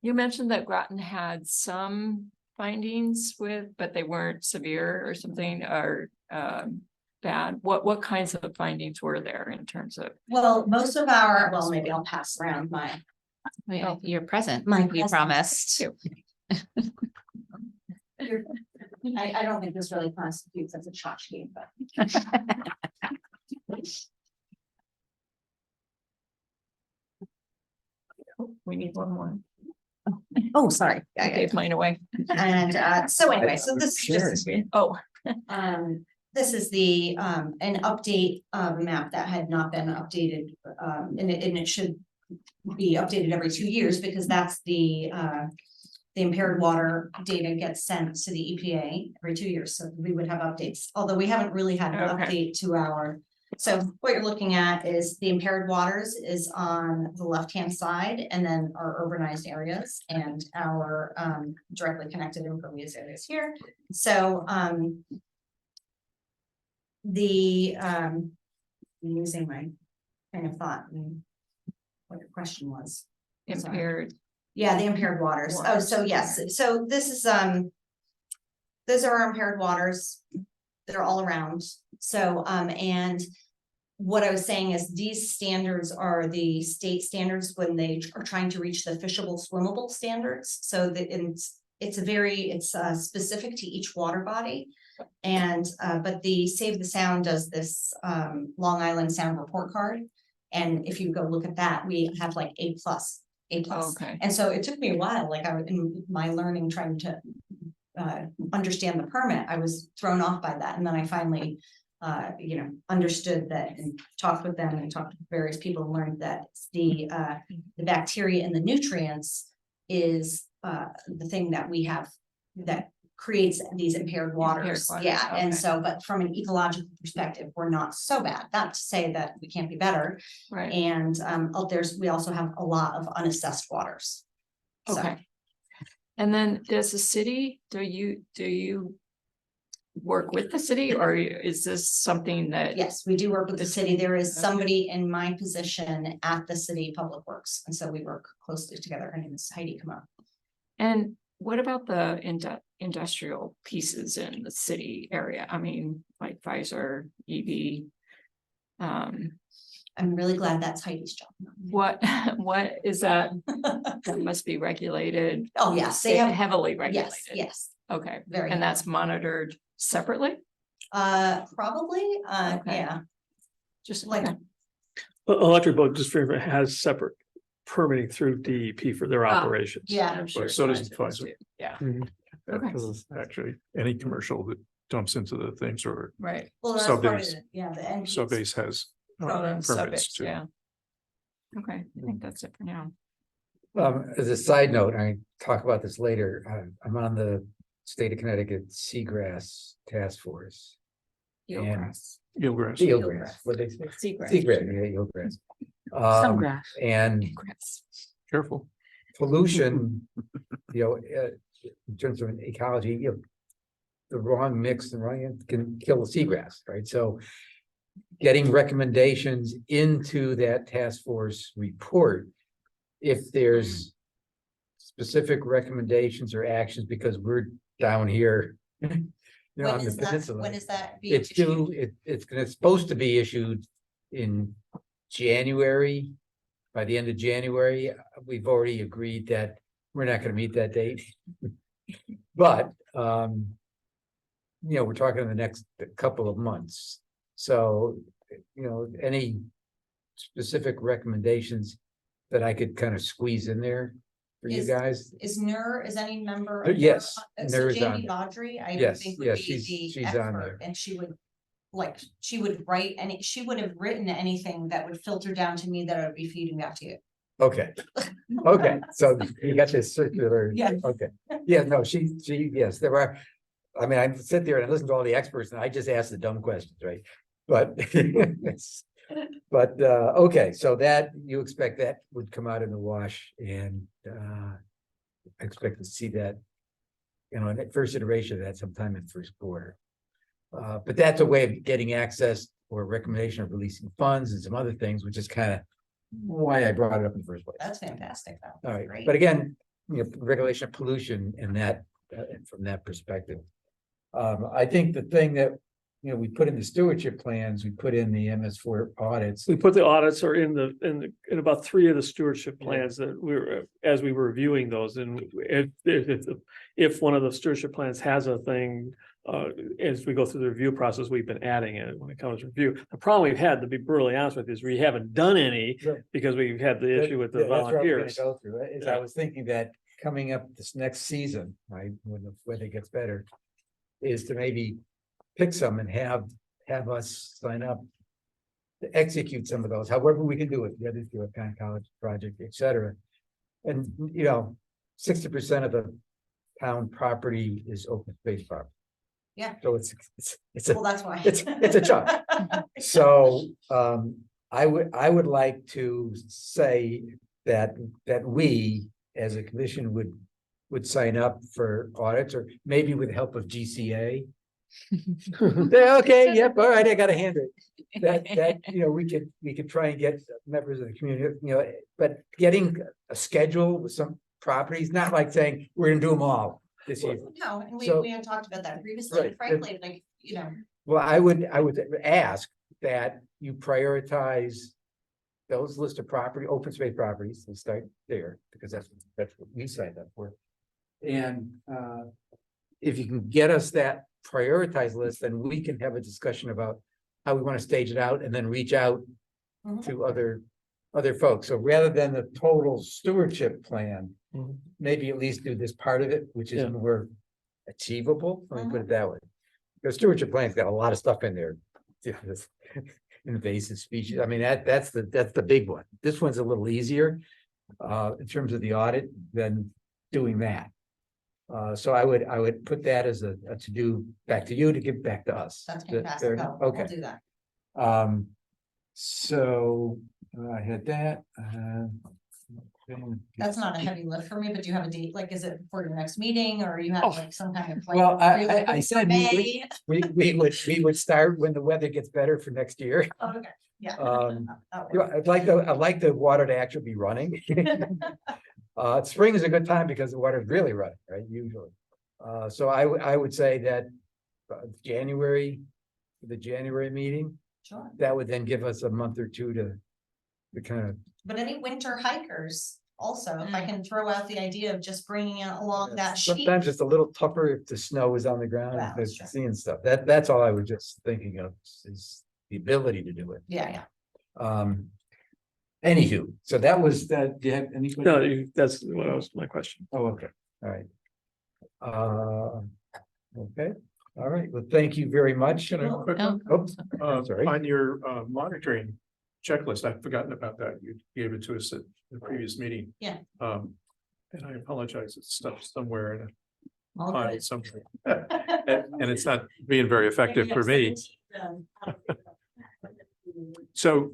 You mentioned that Groton had some findings but they weren't severe or something, or bad. What kinds of findings were there in terms of? Well, maybe I'll pass around my. You're present, My you present. promised. I don't think this really constitutes as a tchotchke, but. We need one more. Oh, sorry. I gave mine away. And so anyway, so this is just, Oh, this is the an update map that had not been updated. And it should be updated every 2 years because that's the impaired water data gets sent to the EPA every 2 years. So we would have updates, although we haven't really had an Okay. update to our So what you're looking at is the impaired waters is on the left-hand side, and then our urbanized areas and our directly connected impervious areas here. So I'm using my train of thought and what your question was. Sorry. Impaired. Yeah, the impaired waters. Oh, Waters, so yes, so this is those are our impaired waters. They're all around. So and what I was saying is these standards are the state standards when they are trying to reach the fishable swimmable standards. So that it's specific to each water body. And but the Save the Sound does this Long Island Sound report card. And if you go look at that, we have like A+. Okay. And so it took me a while, like I was in my learning, trying to understand the permit, I was thrown off by that. And then I finally, understood that and talked with them and talked to various people and learned that the bacteria and the nutrients is the thing that we have that creates these impaired waters. waters, Yeah, and okay. so, but from an ecological perspective, we're not so bad. Not to say that we can't be better. Right. And we also have a lot of unassessed waters. So, Okay. And then does the city, do you work with the city, or is this something that? yes, we do work with the city. There is Okay. somebody in my position at the city public works, and so we work closely together. Her name is Heidi Kamo. And what about the industrial pieces in the city area? I mean, like Pfizer, EV. I'm really glad that's Heidi's job. What is that? That must be regulated. Oh, yes, they have, Heavily regulated. yes, Okay, very. and that's monitored separately? Probably, Okay. yeah, Just like, okay. Electric boat just has separate permitting through DEP for their Ah, operations. yeah. I'm sure so does Pfizer Pfizer. too. Yeah, Mhm. Okay. Because actually, any commercial that dumps into the things or right. well, that's part of Subbase. it, yeah, the end. subbase has Oh, then permits sub-base, too. yeah. Okay, I think that's it for now. As a side note, I talk about this later. I'm on the state of Connecticut Seagrass Task Force. Eelgrass. Eelgrass. Eelgrass, what they say? Seagrass. Seagrass, yeah, eelgrass. Some grass. And Eelgrass. Careful. pollution, in terms of an ecology, the wrong mix and wrong can kill the seagrass, right? So getting recommendations into that task force report, if there's specific recommendations or actions, because we're down here, on When the is that, peninsula. when is that? being It's due, issued? it's supposed to be issued in January. By the end of January, we've already agreed that we're not gonna meet that date. But, we're talking the next couple of months. So, any specific recommendations that I could kind of squeeze in there for you Is- guys? Is any member? Yes, So NER is Jamie on Vaudry, I Yes, think yes, would be she's the on expert, there. and she would write she would have written anything that would filter down to me that I would be feeding back to you. Okay, okay, so you got this circular. Yeah. Okay, yeah, no, yes, there are. I mean, I sit there and I listen to all the experts and I just ask the dumb questions, right? But. Okay, so that you expect that would come out in the wash and I expect to see that. In that first iteration of that sometime in first quarter. But that's a way of getting access or recommendation of releasing funds and some other things, which is kind of why I brought it up in the first place. That's fantastic, though. All right, Great. but again, regulation of pollution and that, from that perspective. I think the thing that, we put in the stewardship plans, we put in the MS4 audits. We put the audits are in about 3 of the stewardship plans that as we were reviewing those, and if one of the stewardship plans has a thing. As we go through the review process, we've been adding it when it comes to review. The problem we've had, to be brutally honest with you, is we haven't done any Right. because we've had the issue with the That's where I'm gonna volunteers. Go through, is I was thinking that coming up this next season, right, when the weather gets better. Is to maybe pick some and have us sign up. To execute some of those, however we can do it, whether through a kind of college project, et cetera. And 60% of the town property is open space property. Yeah. So it's Well, that's why. it's a chunk. So, I would like to say that we, as a commission, would sign up for audits, or maybe with the help of GCA. Yeah, okay, yep, all right, I got a hand it. That, we could try and get members of the community, but getting a schedule with some properties, not like saying, we're gonna do them all this year. No, and So- we had talked about that previously, and Right. frankly, like, Well, I would ask that you prioritize those list of property, open space properties, and start there, because that's what we signed up for. And if you can get us that prioritized list, then we can have a discussion about how we want to stage it out and then reach out Mhm. to other folks. So rather than the total stewardship plan, Mhm. maybe at least do this part of it, which is Yeah. more achievable, let me put it that way. The stewardship plan's got a lot of stuff in there. This invasive species, I mean, that's the big one. This one's a little easier in terms of the audit than doing that. So I would put that as a to-do back to you to give back to us. that's Fair fantastic. enough? We'll Okay. do that. So I had that. That's not a heavy lift for me, but do you have a date? Like, is it for your next meeting, or you have Oh. like some kind of? like, Well, are you I looking said for May? we would start when the weather gets better for next year. Oh, okay, yeah. That Yeah, works. I'd like the water to actually be running. Spring is a good time because the water is really running, right, usually. So I would say that January, the January meeting, Sure, that would then give us a month or two to kind of. but any winter hikers also, if I can throw out the idea of just bringing it along that sheet. Sometimes it's a little tougher if the snow is on the ground, Well, because sure. seeing stuff, that's all I was just thinking of, is the ability to do it. Yeah. Anywho, so that was that, do you have any? No, that's what was my question. Oh, okay, all right. Okay, all right, well, thank you very much. Can I have a quick Oh, one? Oops, sorry. On your monitoring checklist, I've forgotten about that. You gave it to us at the previous meeting. Yeah. And I apologize, it's stuff somewhere in a All pile good. somewhere. And it's not being very effective for me. So,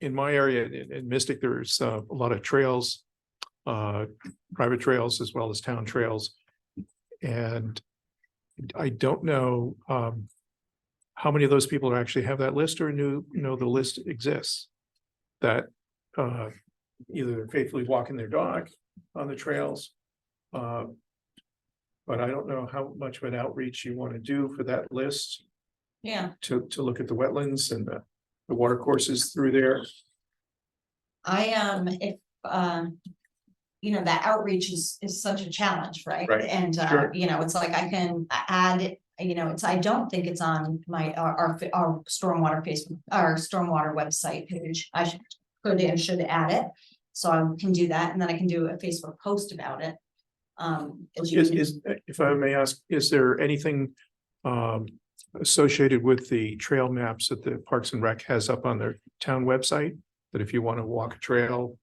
in my area in Mystic, there's a lot of trails, private trails as well as town trails. And I don't know, how many of those people actually have that list or know the list exists. That, either faithfully walking their dog on the trails. But I don't know how much of an outreach you want to do for that list Yeah, to look at the wetlands and the water courses through there. if, that outreach is such a challenge, right? Right, And, sure. it's like I can add, I don't think it's on our stormwater our stormwater website page. I could and should add it. So I can do that, and then I can do a Facebook post about it. If I may ask, is there anything associated with the trail maps that the Parks and Rec has up on their town website? That if you want to walk a trail,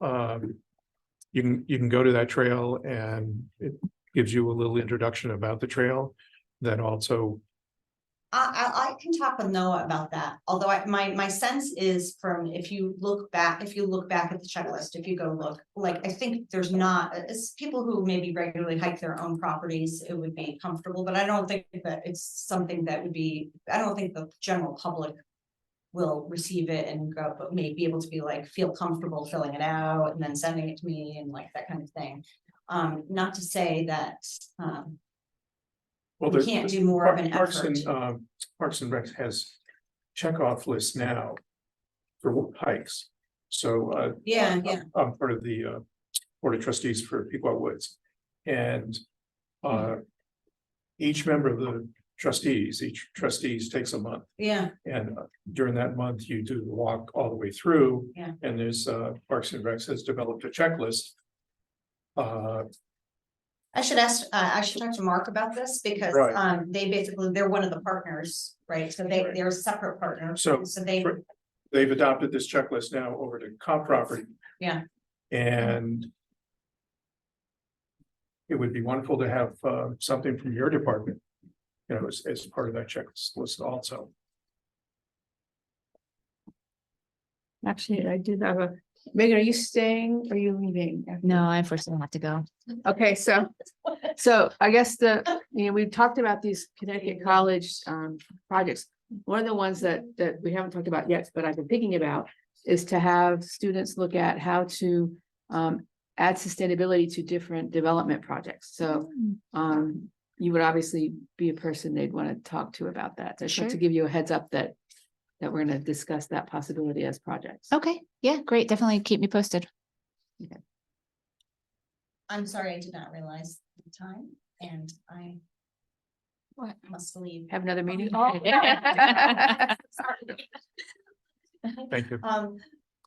you can go to that trail and it gives you a little introduction about the trail. That also, I can talk with Noah about that, although my sense is from, if you look back at the checklist, if you go look, like, I think there's not, as people who maybe regularly hike their own properties, it would be comfortable, but I don't think that it's something that would be, I don't think the general public will receive it and go, but may be able to be like, feel comfortable filling it out and then sending it to me and like that kind of thing. Not to say that, well, we can't do more of an Parks effort. and Parks and Rec has checkoff lists now for hikes. So Yeah. I'm part of the Board of Trustees for Pequot Woods. And each member of the each trustees takes a month. Yeah, And during that month, you do the walk all the way through. Yeah. And there's Parks and Recs has developed a checklist. I should talk to Mark about this because, Right. they're one of the partners, right? So Right. they're a separate partner. So they, they've adopted this checklist now over to comp property. Yeah. And it would be wonderful to have something from your department, you know, as part of that checklist also. Actually, I did have Megan, are you staying? Are you leaving? No, I unfortunately have to go. Okay, so I guess we talked about these Connecticut College projects. One of the ones that we haven't talked about yet, but I've been thinking about is to have students look at how to add sustainability to different development projects. So you would obviously be a person they'd want to talk to about that. So I just want to Sure. give you a heads up that we're going to discuss that possibility as projects. Okay, yeah, great. Definitely keep me posted. I'm sorry, I did not realize the time and I must leave. Have another meeting? Sorry. Thank you.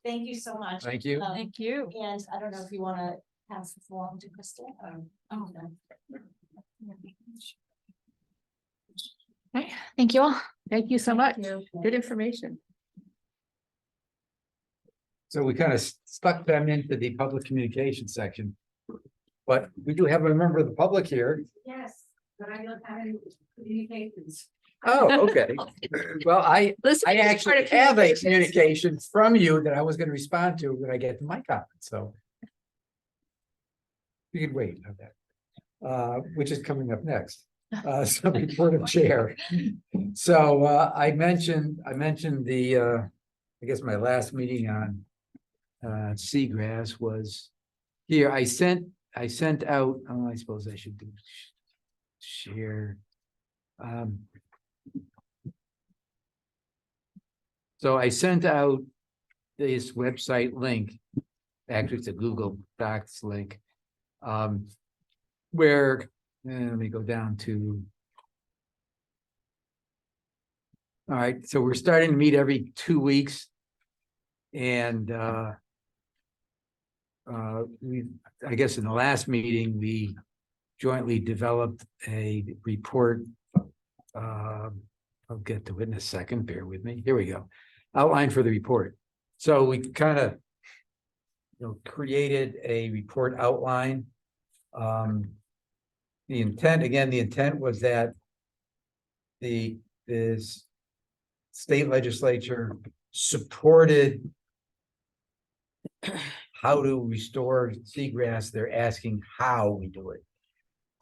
Thank you so much. Thank you. Thank you. And I don't know if you want to pass this along to Kristen. Oh, no. Right, thank you all. Thank you so much. Good information. So we kind of stuck them into the public communication section. But we do have a member of the public here. Yes, but I don't have any communications. Oh, okay. Well, I Listen, actually have a communication from you that I was gonna respond to when I get to my comment, so. You can wait on that. Which is coming up next. So report of chair. So, I mentioned the, I guess my last meeting on seagrass was here. I sent out, oh, I suppose I should do share. So I sent out this website link. Actually, it's a Google Docs link. Where, let me go down to. All right, so we're starting to meet every 2 weeks. And I guess in the last meeting, we jointly developed a report. I'll get to it in a second, bear with me. Here we go. Outline for the report. So we kind of created a report outline. The intent was that this state legislature supported how to restore seagrass. They're asking how we do it.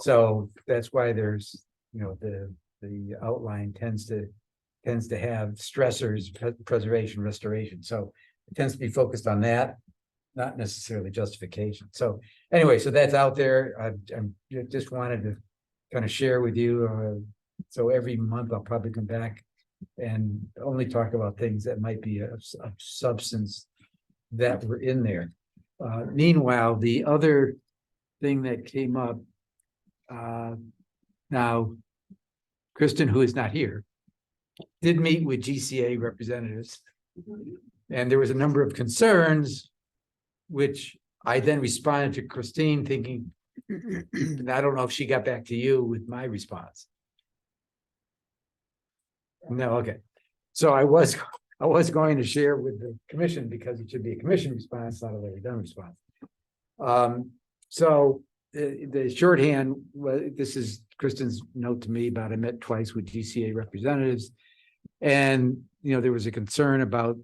So that's why there's, the outline tends to have stressors, preservation, restoration. So it tends to be focused on that, not necessarily justification. So anyway, so that's out there. I just wanted to kind of share with you. So every month I'll probably come back and only talk about things that might be of substance that were in there. Meanwhile, the other thing that came up, now, Kristen, who is not here, did meet with GCA representatives. And there was a number of concerns, which I then responded to Christine thinking, and I don't know if she got back to you with my response. No, okay. So I was going to share with the commission because it should be a commission response, not a Larry Dunn response. So the shorthand, this is Kristen's note to me about I met twice with GCA representatives. And, there was a concern about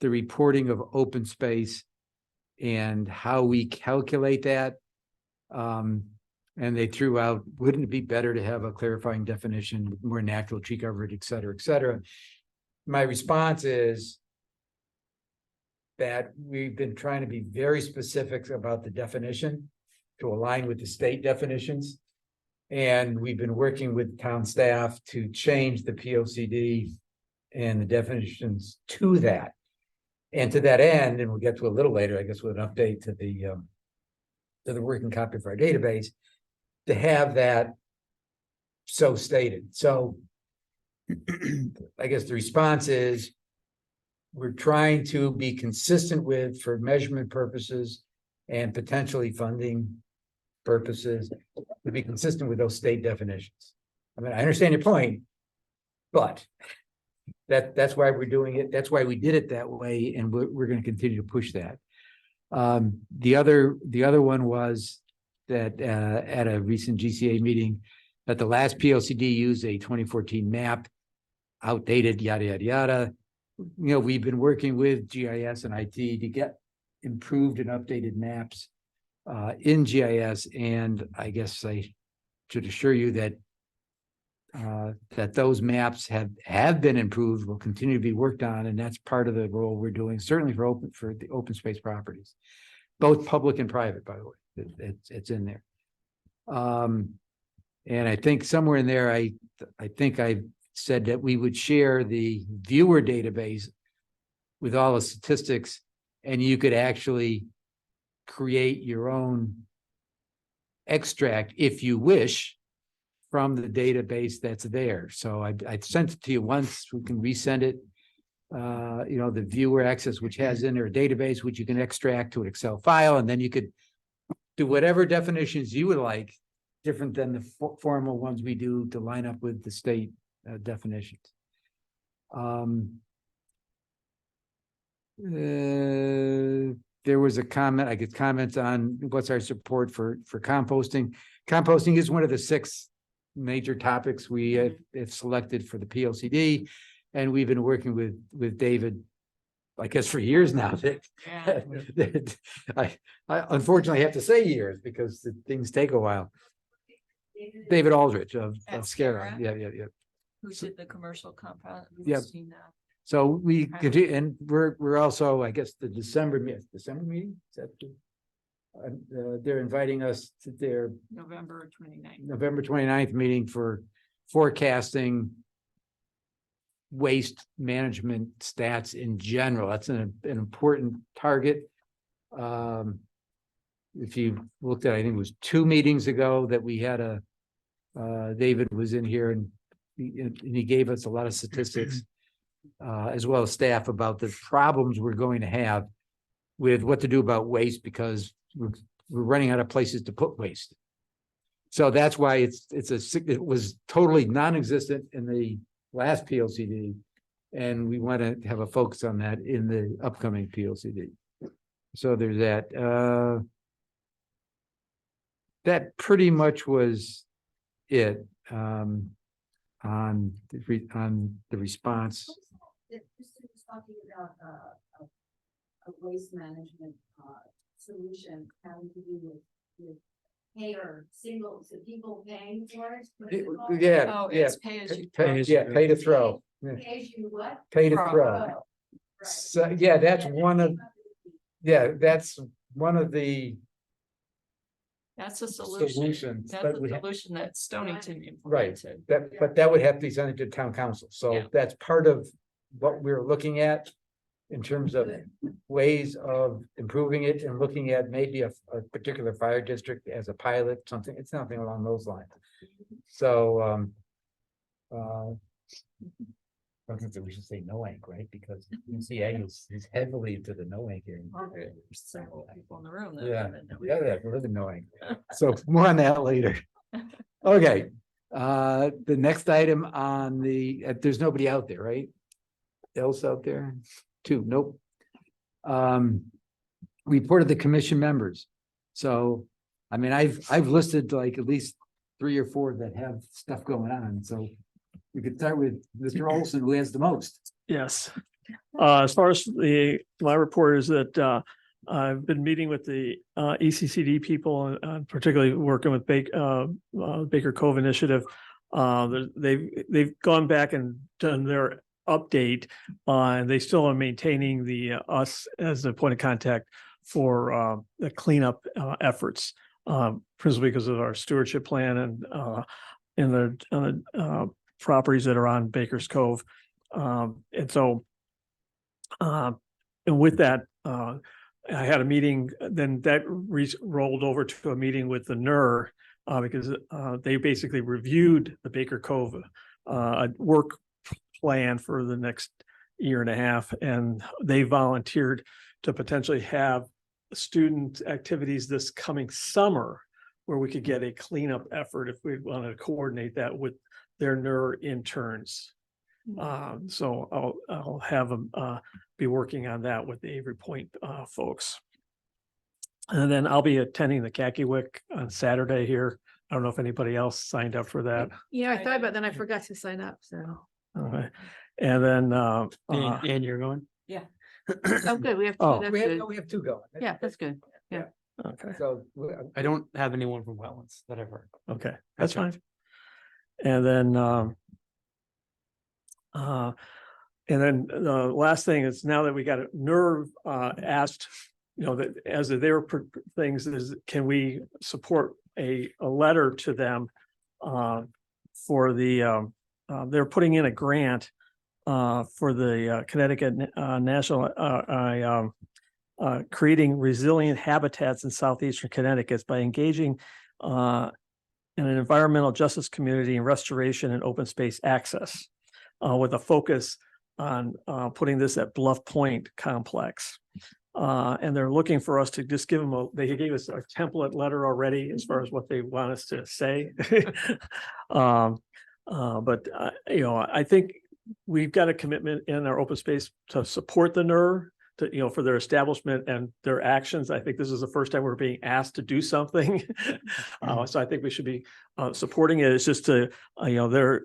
the reporting of open space and how we calculate that. And they threw out, wouldn't it be better to have a clarifying definition with more natural tree coverage, et cetera, et cetera. My response is that we've been trying to be very specific about the definition to align with the state definitions. And we've been working with town staff to change the POCD and the definitions to that. And to that end, and we'll get to a little later, I guess, with an update to the working copy of our database, to have that so stated. So I guess the response is we're trying to be consistent with, for measurement purposes and potentially funding purposes, to be consistent with those state definitions. I mean, I understand your point, but that's why we're doing it. That's why we did it that way, and we're going to continue to push that. The other one was that at a recent GCA meeting that the last PLCD used a 2014 map, outdated, yada, yada, yada. We've been working with GIS and IT to get improved and updated maps in GIS, and I guess I should assure you that that those maps have been improved, will continue to be worked on, and that's part of the role we're doing, certainly for the open space properties, both public and private, by the way. It's in there. And I think somewhere in there, I think I said that we would share the viewer database with all the statistics, and you could actually create your own extract if you wish from the database that's there. So I sent it to you once. We can resend it. The viewer access, which has in there a database, which you can extract to an Excel file, and then you could do whatever definitions you would like, different than the formal ones we do to line up with the state definitions. There was a comment, I get comments on what's our support for composting. Composting is one of the 6 major topics we have selected for the PLCD, and we've been working with David, I guess, for years now. I unfortunately have to say years because the things take a while. David Aldrich of Scara. Yeah. Who did the commercial compound? Yep. So we continue, and we're also, I guess, the December meeting, is that they're inviting us to their November 29th meeting for forecasting waste management stats in general. That's an important target. If you looked at, I think it was 2 meetings ago that we had David was in here, and he gave us a lot of statistics, as well as staff, about the problems we're going to have with what to do about waste, because we're running out of places to put waste. So that's why it was totally non-existent in the last PLCD, and we want to have a focus on that in the upcoming PLCD. So there's that. That pretty much was it on the response. Kristen was talking about a waste management solution having to do with pay or single, so people paying for it. What is it called? Yeah, Oh, yeah. it's pay as you Pay to throw. Yeah. Pay as you what? Pay to Throw. throw. Right. So yeah, that's one of the That's a solution. solutions. That's But a we solution that Stonington Right, implemented. but that would have to be sent to town council, so Yeah. that's part of what we're looking at in terms of ways of improving it, and looking at maybe a particular fire district as a pilot, something along those lines. So, I think that we should say no ink, right? Because UCA is heavily into the no ink area. Well, there's several people in the room. that Yeah, live in New yeah, we live in knowing. So more on that later. Okay, the next item on there's nobody out there, right? Else out there? 2, nope. Report of the commission members. So, I mean, I've listed like at least 3 or 4 that have stuff going on, so we could start with Mr. Olson, who has the most. Yes. As far as my report is that I've been meeting with the ECCD people, and particularly working with Baker Cove Initiative. They've gone back and done their update, and they still are maintaining us as the point of contact for the cleanup efforts, principally because of our stewardship plan and the properties that are on Baker's Cove. And so, and with that, I had a meeting, then that rolled over to a meeting with the NER, because they basically reviewed the Baker Cove work plan for the next 1.5 years, and they volunteered to potentially have student activities this coming summer where we could get a cleanup effort if we wanted to coordinate that with their NER interns. So I'll have them be working on that with the Avery Point folks. And then I'll be attending the Kakiewicz on Saturday here. I don't know if anybody else signed up for that. Yeah, I thought about then I forgot to sign up, so. Okay. And then, And you're going? Oh, good, we have two, Oh. that's We have, good. no, we have two going. Yeah, that's good. okay, So, I don't have anyone from Wetlands that I've heard. okay, that's Gotcha. fine. And then, the last thing is now that we got a nerve, asked, you know, that as their things is, can we support a letter to them? For the, they're putting in a grant, for the Connecticut National, creating resilient habitats in southeastern Connecticut by engaging, in an environmental justice community and restoration and open space access, with a focus on putting this at Bluff Point Complex. And they're looking for us to just give them they gave us a template letter already as far as what they want us to say. But you know, I think we've got a commitment in our open space to support the NER, to, you know, for their establishment and their actions. I think this is the first time we're being asked to do something. So I think we should be supporting it. It's just to, you know, they're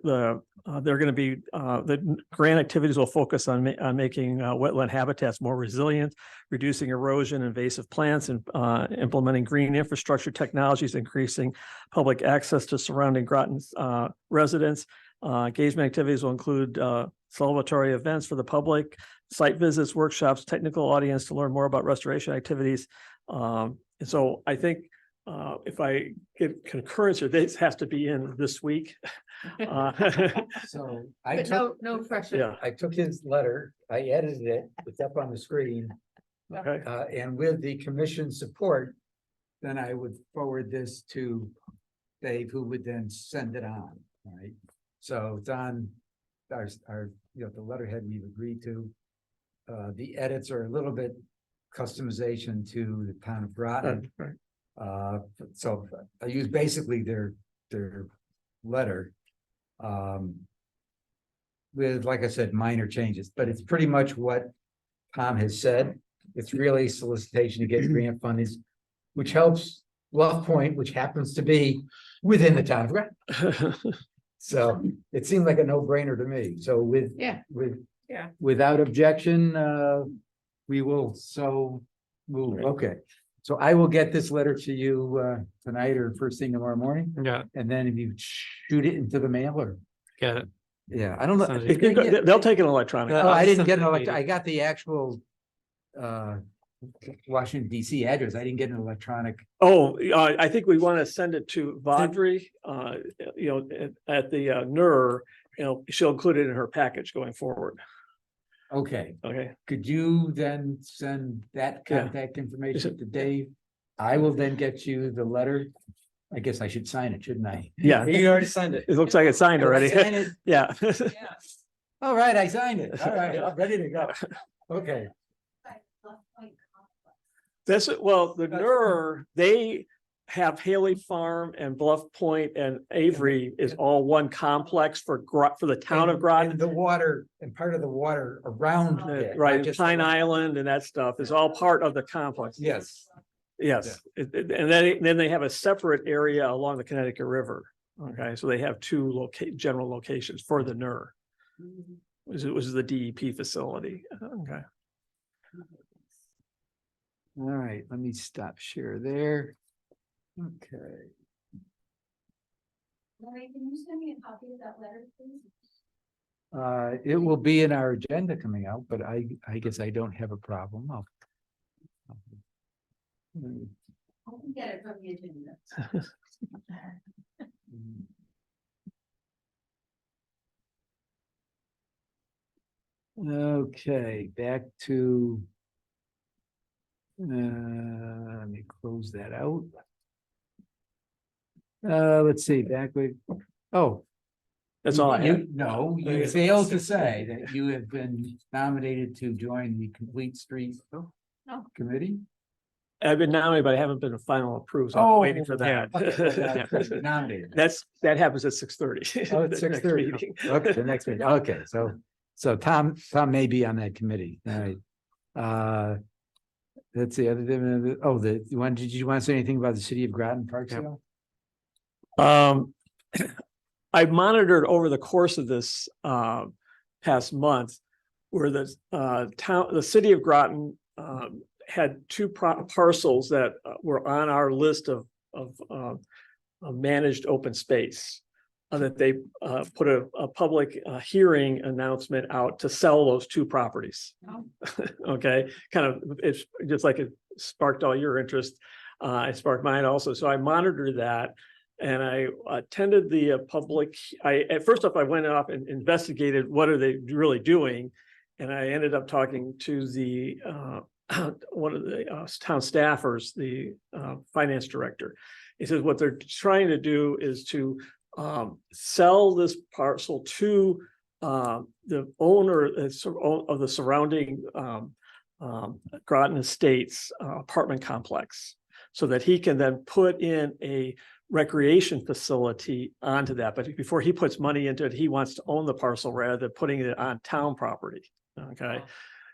going to be, the grant activities will focus on making wetland habitats more resilient, reducing erosion, invasive plants, and implementing green infrastructure technologies, increasing public access to surrounding Groton's residents. Engagement activities will include celebratory events for the public, site visits, workshops, technical audience to learn more about restoration activities. And so I think if I get concurrence, or this has to be in this week. so I But took, no pressure. Yeah, I took his letter, I edited it, it's up on the screen. okay, And with the commission's support, then I would forward this to Dave, who would then send it on, right? So it's on our, you know, the letterhead we've agreed to. The edits are a little bit customization to the town of Groton. right. So I use basically their letter. With, like I said, minor changes, but it's pretty much what Tom has said. It's really solicitation to get grant funding, which helps Bluff Point, which happens to be within the town of Groton. So it seemed like a no-brainer to me. So Yeah. without objection, we will so move. Okay. So I will get this letter to you tonight or first thing tomorrow morning. Yeah, And then if you shoot it into the mail or, get it. yeah, I don't know. Sounds It can go- They'll take it electronic. Oh, I didn't get an I'll elect, send it I got the actual Washington DC address. I didn't get an electronic. Oh, I think we want to send it to Vaudrey, you know, at the NER, you know, she'll include it in her package going forward. Okay, Okay, could you then send that Yeah. contact information to Dave? I will then get you the letter. I guess I should sign it, shouldn't I? yeah, You already signed it. it looks like it's signed already. Sign it? Yeah. All right, I signed it. All right, I'm ready to go. Okay, That's it. Well, the NER, they have Haley Farm and Bluff Point and Avery is all one complex for the town of and Groton. the water and part of the water around it. not Right, just Pine the- Island and that stuff is all part of the complex. Yes, Yes, and then they have a separate area along the Connecticut River. Okay, so they have two general locations for the NER. Which is the DEP facility. Okay. all right, let me stop share there. Okay. Larry, can you send me a copy of that letter, please? It will be in our agenda coming out, but I guess I don't have a problem. I can get it from the agenda. Okay, back to. Let me close that out. Let's see, back with, oh. That's all I have. No, you failed to say that you have been nominated to join the Complete Streets Committee. I've been nominated, but I haven't been final approved, so I'm waiting for that. Okay, nominated. That happens at 6:30. Oh, it's 6:30. Okay, the next meeting. Okay, so Tom may be on that committee. All right. That's the other thing. Oh, did you want to say anything about the city of Groton Park Yeah. sale? I monitored over the course of this past month where the the city of Groton had two parcels that were on our list of managed open space. That they put a public hearing announcement out to sell those two properties. Okay, kind of, it's just like it sparked all your interest. It sparked mine also. So I monitored that. And I attended the public, first off, I went off and investigated what are they really doing. And I ended up talking to the one of the town staffers, the finance director. He says what they're trying to do is to sell this parcel to the owner of the surrounding Groton Estates apartment complex, so that he can then put in a recreation facility onto that. But before he puts money into it, he wants to own the parcel rather than putting it on town property. Okay.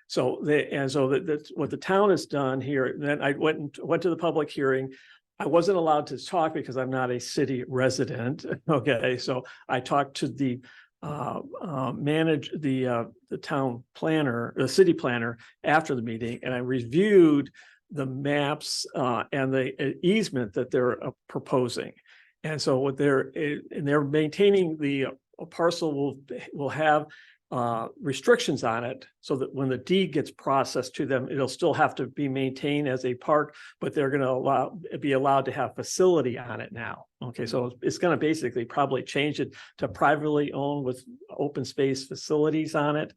So that's what the town has done here. Then I went to the public hearing. I wasn't allowed to talk because I'm not a city resident. Okay. So I talked to the the town planner, the city planner after the meeting, and I reviewed the maps and the easement that they're proposing. And so what they're maintaining the parcel will have restrictions on it, so that when the deed gets processed to them, it'll still have to be maintained as a park, but they're going to be allowed to have facility on it now. Okay, so it's going to basically probably change it to privately owned with open space facilities on it.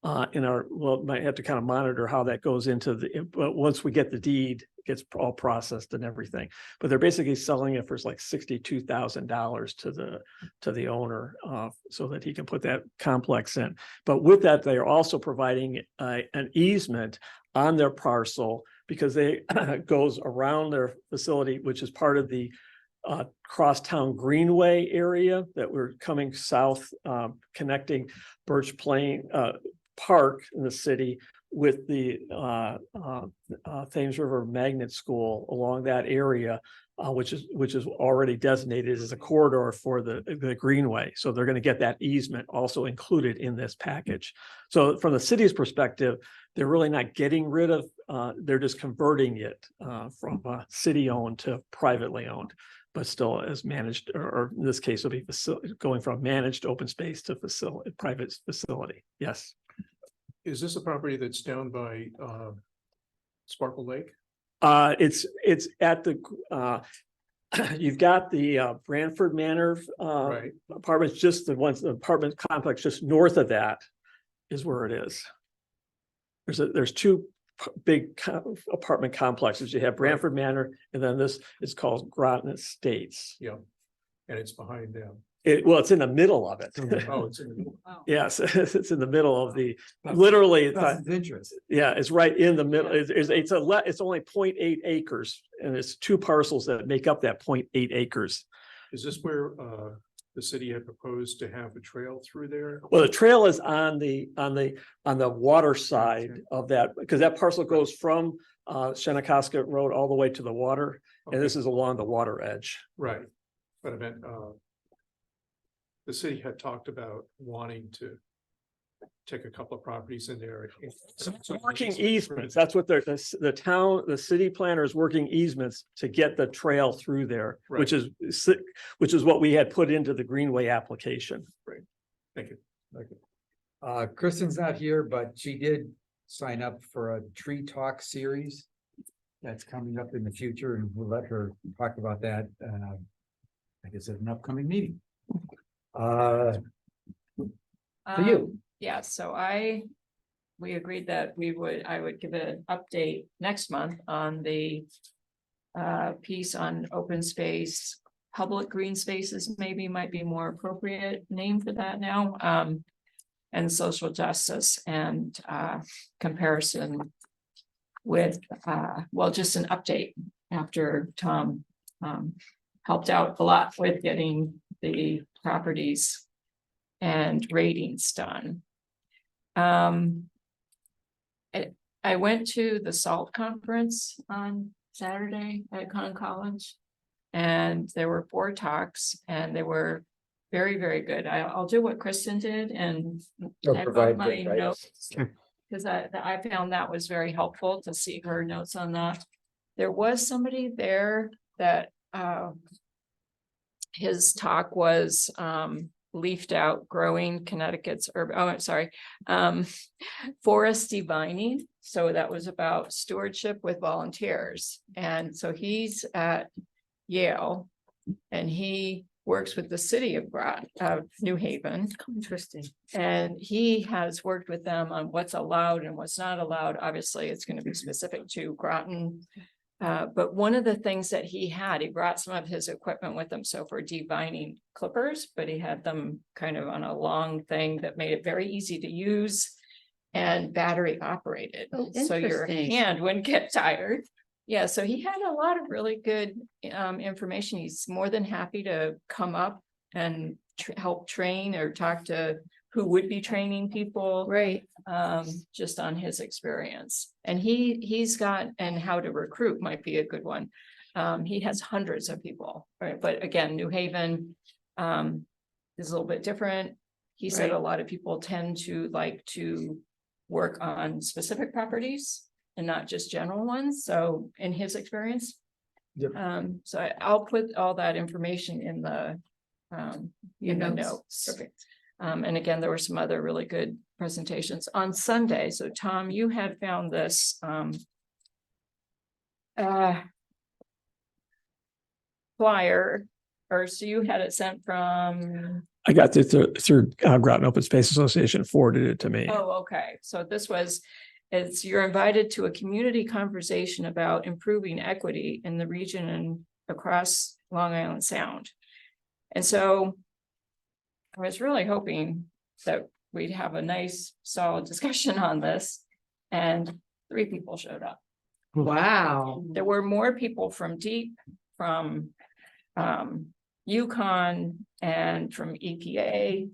Might have to kind of monitor how that goes into but once we get the deed, it gets all processed and everything. But they're basically selling it for like $62,000 to the owner, so that he can put that complex in. But with that, they are also providing an easement on their parcel, because they goes around their facility, which is part of the crosstown greenway area that we're coming south, connecting Birch Plain Park in the city with the Thames River Magnet School along that area, which is already designated as a corridor for the greenway. So they're going to get that easement also included in this package. So from the city's perspective, they're really not getting rid of, they're just converting it from city owned to privately owned, but still as managed, or in this case, it'll be going from managed open space to private facility. Yes. Is this a property that's down by Sparkle Lake? It's at the you've got the Branford Manor Right. apartments, just the apartment complex just north of that is where it is. There's two big apartment complexes. You have Branford Manor, and then this is called Groton Estates. Yeah, and it's behind them. It's in the middle of it. Oh, it's in the middle. Yes, it's in the middle of the, literally, That's his interest. yeah, it's right in the middle. It's only 0.8 acres, and it's two parcels that make up that 0.8 acres. Is this where the city had proposed to have a trail through there? Well, the trail is on the water side of that, because that parcel goes from Shenandoah Road all the way to the water, and this is along the water edge. Right, but I meant the city had talked about wanting to take a couple of properties in there. Working easements, that's what the city planner is working easements to get the trail through there, which is what we had put into the Greenway application. Right, thank you. Okay. Kristen's not here, but she did sign up for a tree talk series that's coming up in the future, and we'll let her talk about that, I guess, at an upcoming meeting. For you. Yeah, so we agreed that I would give an update next month on the piece on open space, public green spaces, maybe might be more appropriate name for that now, and social justice, and comparison with, just an update after Tom helped out a lot with getting the properties and ratings done. I went to the SALT conference on Saturday at Conn College. And there were 4 talks and they were very, very good. I'll do what Kristen did and Or type up provide my good, right? notes. Because I found that was very helpful to see her notes on that. There was somebody there that his talk was leafed out growing Connecticut's urban, oh, I'm sorry, forest divining. So that was about stewardship with volunteers. And so he's at Yale and he works with the city of New Haven. Interesting. And he has worked with them on what's allowed and what's not allowed. Obviously, it's going to be specific to Groton. But one of the things that he brought some of his equipment with him. So for devining clippers, but he had them kind of on a long thing that made it very easy to use and battery operated. Oh, So your interesting. hand wouldn't get tired. Yeah, so he had a lot of really good information. He's more than happy to come up and help train or talk to who would be training people. Right. Just on his experience. And he's got, and how to recruit might be a good one. He has hundreds of people, right? But again, New Haven is a little bit different. He said Right. a lot of people tend to like to work on specific properties and not just general ones. So in his experience. Yep. So I'll put all that information in the Your notes. notes. Perfect. And again, there were some other really good presentations on Sunday. So Tom, you had found this flyer, or so you had it sent from. I got this through Groton Open Space Association, forwarded it to me. Oh, okay. So this was, you're invited to a community conversation about improving equity in the region and across Long Island Sound. And so I was really hoping that we'd have a nice solid discussion on this, and 3 people showed up. Wow. There were more people from UConn and from EPA.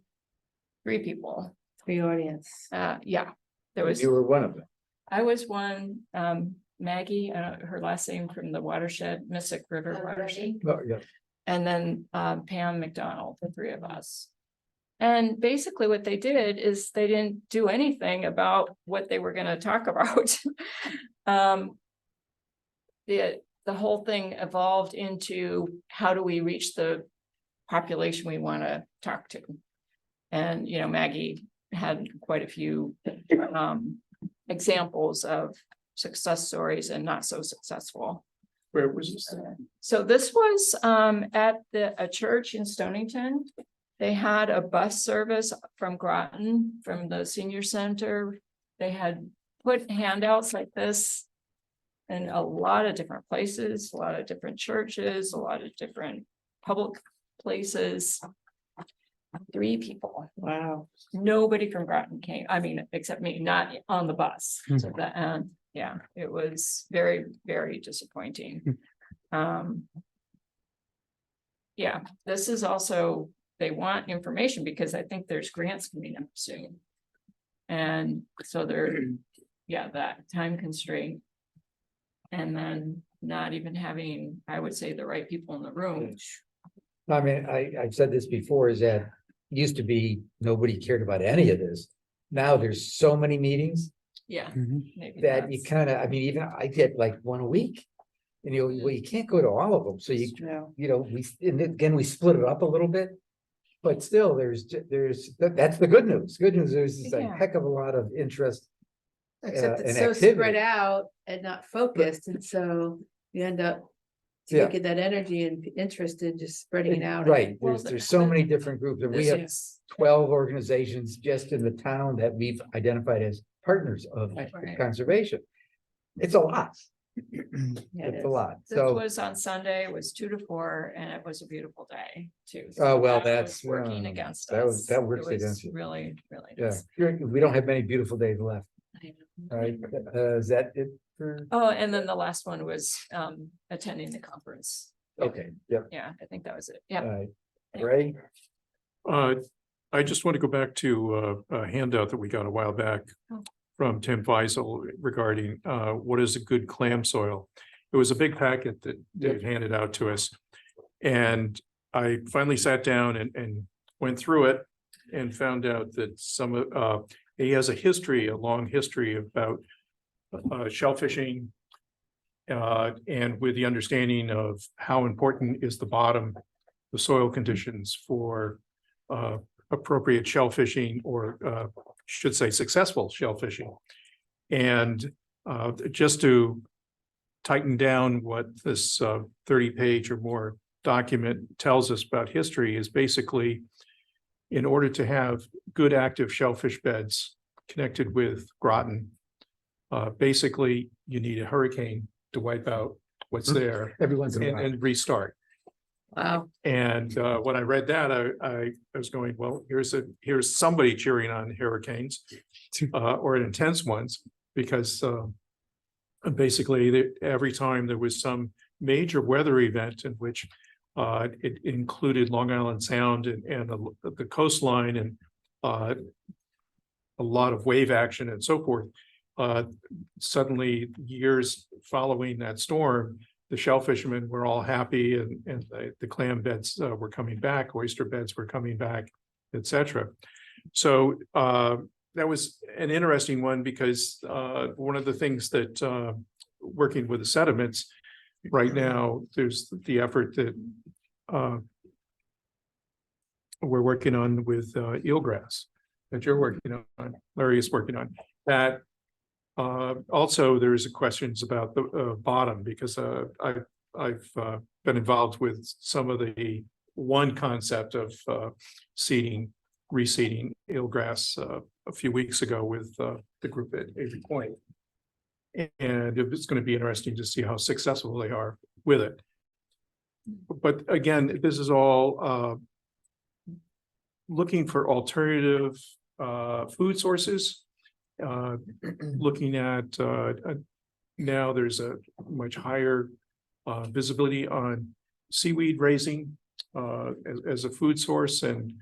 3 people. The audience. Yeah, there was. You were one of them. I was one. Maggie, her last name from the watershed, Mystic River Watershed. Oh, yeah. And then Pam McDonald, the 3 of us. And basically what they did is they didn't do anything about what they were going to talk about. The whole thing evolved into how do we reach the population we want to talk to? And, Maggie had quite a few examples of success stories and not so successful. Where was this? So this was at a church in Stonington. They had a bus service from Groton, from the senior center. They had put handouts like this in a lot of different places, a lot of different churches, a lot of different public places. 3 people. Wow. Nobody from Groton came. I mean, except me, not on the bus. So that, yeah, it was very, very disappointing. Yeah, this is also, they want information because I think there's grants coming up soon. And so they're, yeah, that time constraint. And then not even having, I would say, the right people in the room. I mean, I've said this before, is that used to be nobody cared about any of this. Now there's so many meetings Yeah. Mhm. Maybe that you that's- kind of, I mean, even I get like one a week. And well, you can't go to all of them. So and again, we split it up a little bit. But still, that's the good news. Good news is a Yeah. heck of a lot of interest. Except and it's so activity. spread out and not focused, and so you end up Yeah. taking that energy and interest in just spreading it out. Right, Well, there's so many different groups, and we This have is 12 organizations just in the town that we've identified as partners of Right. conservation. It's a lot. Yeah, it It's a is. lot, This so, was on Sunday, it was 2 to 4, and it was a beautiful day too. Oh, well, that that's, was working against that us. that works It was against you. Really, really. yeah, nice. we don't have many beautiful days left. I know. All right, is that it for? Oh, and then the last one was attending the conference. Okay, yep, Yeah, I think that was it. all Yeah. right. Ray, I just want to go back to a handout that we got a while back Oh. from Tim Feisel regarding what is a good clam soil. It was a big packet that Dave handed out to us. And I finally sat down and went through it and found out that he has a long history about shellfishing. And with the understanding of how important is the bottom, the soil conditions for appropriate shellfishing, or should say successful shellfishing. And just to tighten down what this 30-page or more document tells us about history is basically, in order to have good active shellfish beds connected with Groton, basically you need a hurricane to wipe out what's there Every once in a while. and restart. Wow. And when I read that, I was going, well, here's somebody cheering on hurricanes or intense ones, because basically every time there was some major weather event in which it included Long Island Sound and the coastline and a lot of wave action and so forth. Suddenly, years following that storm, the shell fishermen were all happy, and the clam beds were coming back, oyster beds were coming back, etc. So that was an interesting one, because one of the things that working with the sediments right now, there's the effort that we're working on with eelgrass that you're working on, Larry is working on that. Also, there's questions about the bottom, because I've been involved with some of the one concept of reseeding eelgrass a few weeks ago with the group at Avery Point. And it's going to be interesting to see how successful they are with it. But again, this is all looking for alternative food sources. Looking at now there's a much higher visibility on seaweed raising as a food source, and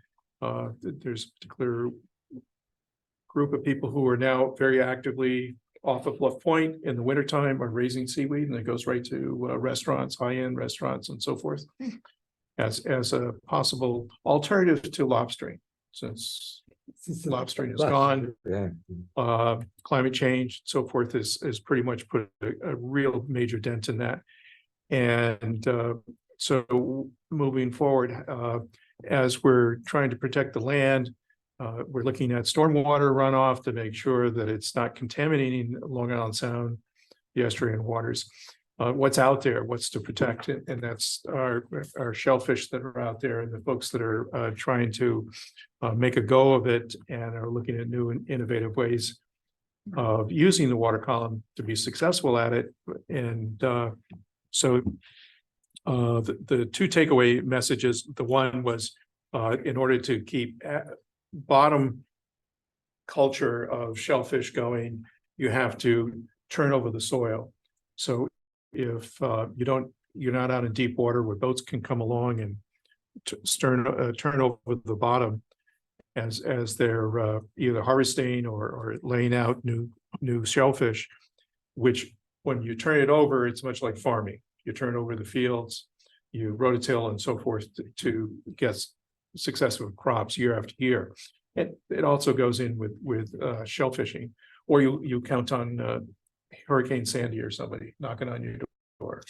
there's a particular group of people who are now very actively off of Bluff Point in the wintertime are raising seaweed, and it goes right to restaurants, high-end restaurants and so forth, as a possible alternative to lobstering, since lobstering is gone. Yeah. Climate change, so forth, is pretty much put a real major dent in that. And so moving forward, as we're trying to protect the land, we're looking at stormwater runoff to make sure that it's not contaminating Long Island Sound, the estuarine waters. What's out there, what's to protect it, and that's our shellfish that are out there, and the folks that are trying to make a go of it and are looking at new and innovative ways of using the water column to be successful at it. And so the two takeaway messages, the one was in order to keep bottom culture of shellfish going, you have to turn over the soil. So if you're not out in deep water where boats can come along and turn over the bottom as they're either harvesting or laying out new shellfish, which when you turn it over, it's much like farming. You turn over the fields, you rototill and so forth to get successful crops year after year. It also goes in with shellfishing, or you count on Hurricane Sandy or somebody knocking on your door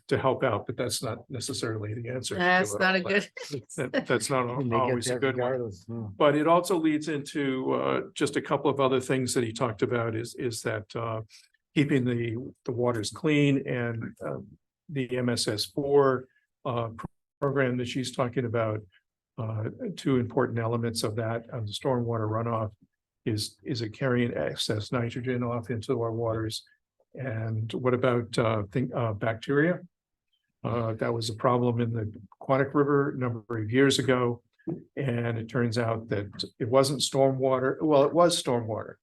to help out, but that's not necessarily the answer. That's not a good. That's not always a good one. But it also leads into just a couple of other things that he talked about is that keeping the waters clean, and the MSS4 program that she's talking about. Two important elements of that, the stormwater runoff is it carrying excess nitrogen off into our waters? And what about bacteria? That was a problem in the Quantic River a number of years ago. And it turns out that it wasn't stormwater. Well, it was stormwater.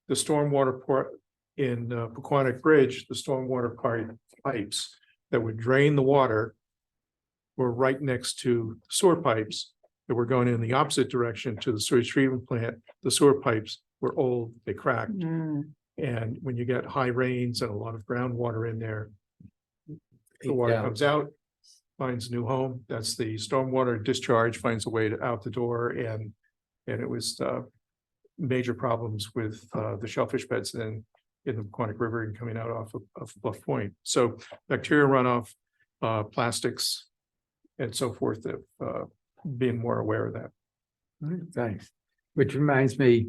The stormwater in Pequannock Bridge, the stormwater pipes that would drain the water were right next to sewer pipes that were going in the opposite direction to the sewage treatment plant. The sewer pipes were old, they cracked. Mm, And when you get high rains and a lot of groundwater in there, the water Yeah. comes out, finds a new home. That's the stormwater discharge, finds a way out the door, and it was major problems with the shellfish beds in the Quantic River and coming out off of Bluff Point. So bacteria runoff, plastics, and so forth. That being more aware of that. All right, thanks. Which reminds me,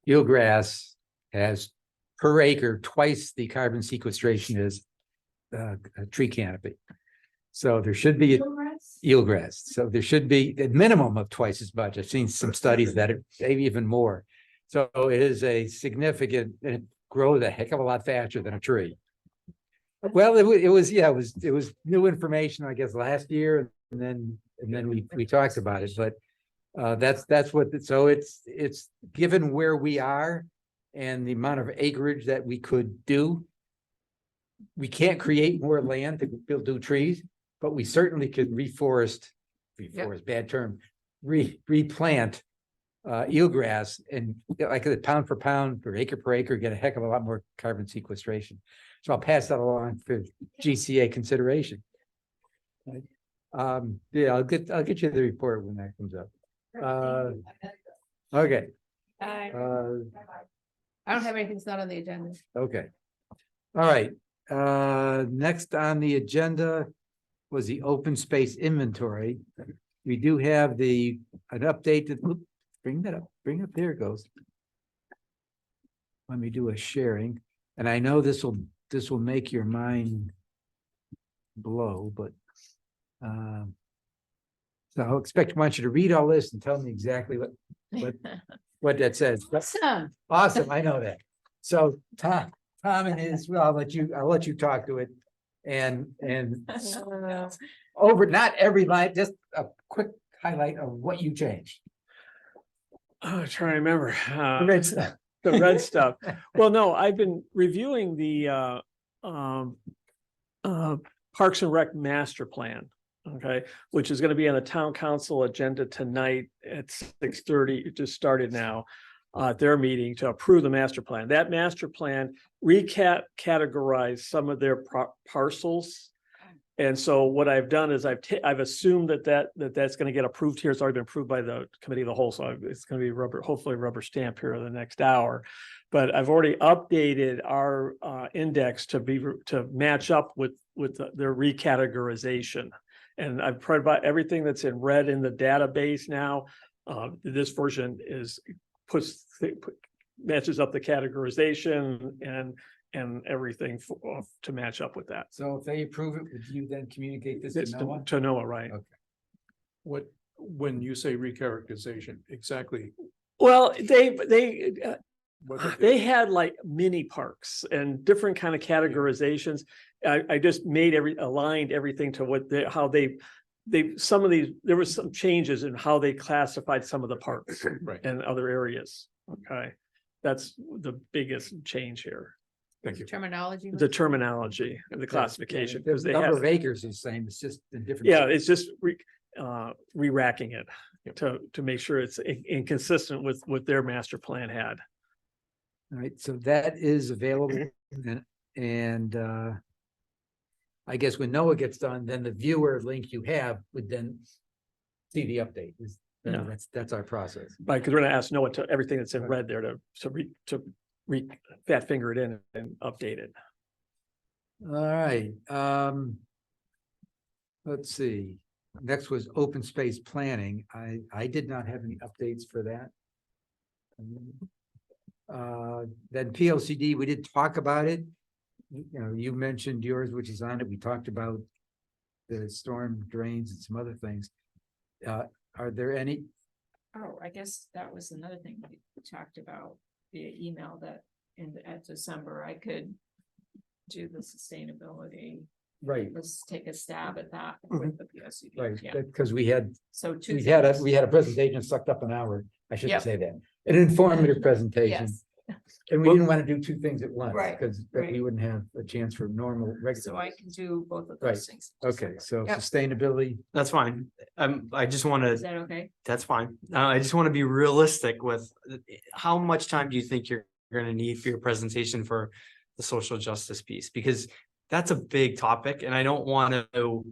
eelgrass has per acre twice the carbon sequestration as a tree canopy. So there should be eelgrass. So there should be a minimum of twice as much. I've seen some studies that it maybe even more. So it is a significant, and it grows a heck of a lot faster than a tree. Well, it was new information, I guess, last year, and then we talked about it, but that's what, so it's given where we are and the amount of acreage that we could do. We can't create more land to do trees, but we certainly could reforest, bad term, replant eelgrass, and like a pound for pound or acre per acre, get a heck of a lot more carbon sequestration. So I'll pass that along for GCA consideration. Right. Yeah, I'll get you the report when that comes up. Okay. I don't have anything that's not on the agenda. Okay. All right. Next on the agenda was the open space inventory. We do have an update that, bring that up, there it goes. Let me do a sharing, and I know this will make your mind blow, but so I want you to read all this and tell me exactly what that says. Awesome. Awesome, I know that. So Tom and his, well, I'll let you talk to it. And over, not every line, just a quick highlight of what you changed. Oh, trying to remember. The red stuff. The red stuff. Well, no, I've been reviewing the Parks and Rec master plan. Okay, which is going to be on the town council agenda tonight at 6:30. It just started now. Their meeting to approve the master plan. That master plan categorized some of their parcels. And so what I've done is I've assumed that's going to get approved here. It's already been approved by the committee of the whole. So it's going to be hopefully rubber stamp here in the next hour. But I've already updated our index to match up with their recategorization. And I've provided everything that's in red in the database now. This version matches up the categorization and everything to match up with that. So if they approve it, would you then communicate this It's to Noah? to Noah, right? Okay. When you say recharacterization, exactly Well, what they had like mini parks and different kind of categorizations. I just made aligned everything to how some of these, there was some changes in how they classified some of the parks Right. and other areas. Okay. That's the biggest change here. Thank you. Terminology. The terminology and the classification, The because they number have, of acres is the same, it's just in different. yeah, it's just re-racking it to make sure it's inconsistent with what their master plan had. All right, so that is available, and I guess when Noah gets done, then the viewer link you have would then see the update. Yeah. That's our process. Right, because we're gonna ask Noah to everything that's in red there to fat finger it in and update it. All right, let's see. Next was open space planning. I did not have any updates for that. Then PLCD, we did talk about it. You know, you mentioned yours, which is on it. We talked about the storm drains and some other things. Are there any? Oh, I guess that was another thing we talked about via email that at December, I could do the sustainability. Right, Let's take a stab at that with the PSCD. right, Yeah. because we had So we had a presentation sucked up an hour. I shouldn't Yep. say that. An informative presentation. Yes. And we didn't want to do two things at once. Right, Because we right. wouldn't have a chance for normal, So regular. I can do both of Right. those things. Okay, so Yep. sustainability, That's fine. I just want Is to, that okay? that's fine. I just want to be realistic with how much time do you think you're gonna need for your presentation for the social justice piece? Because that's a big topic and I don't want to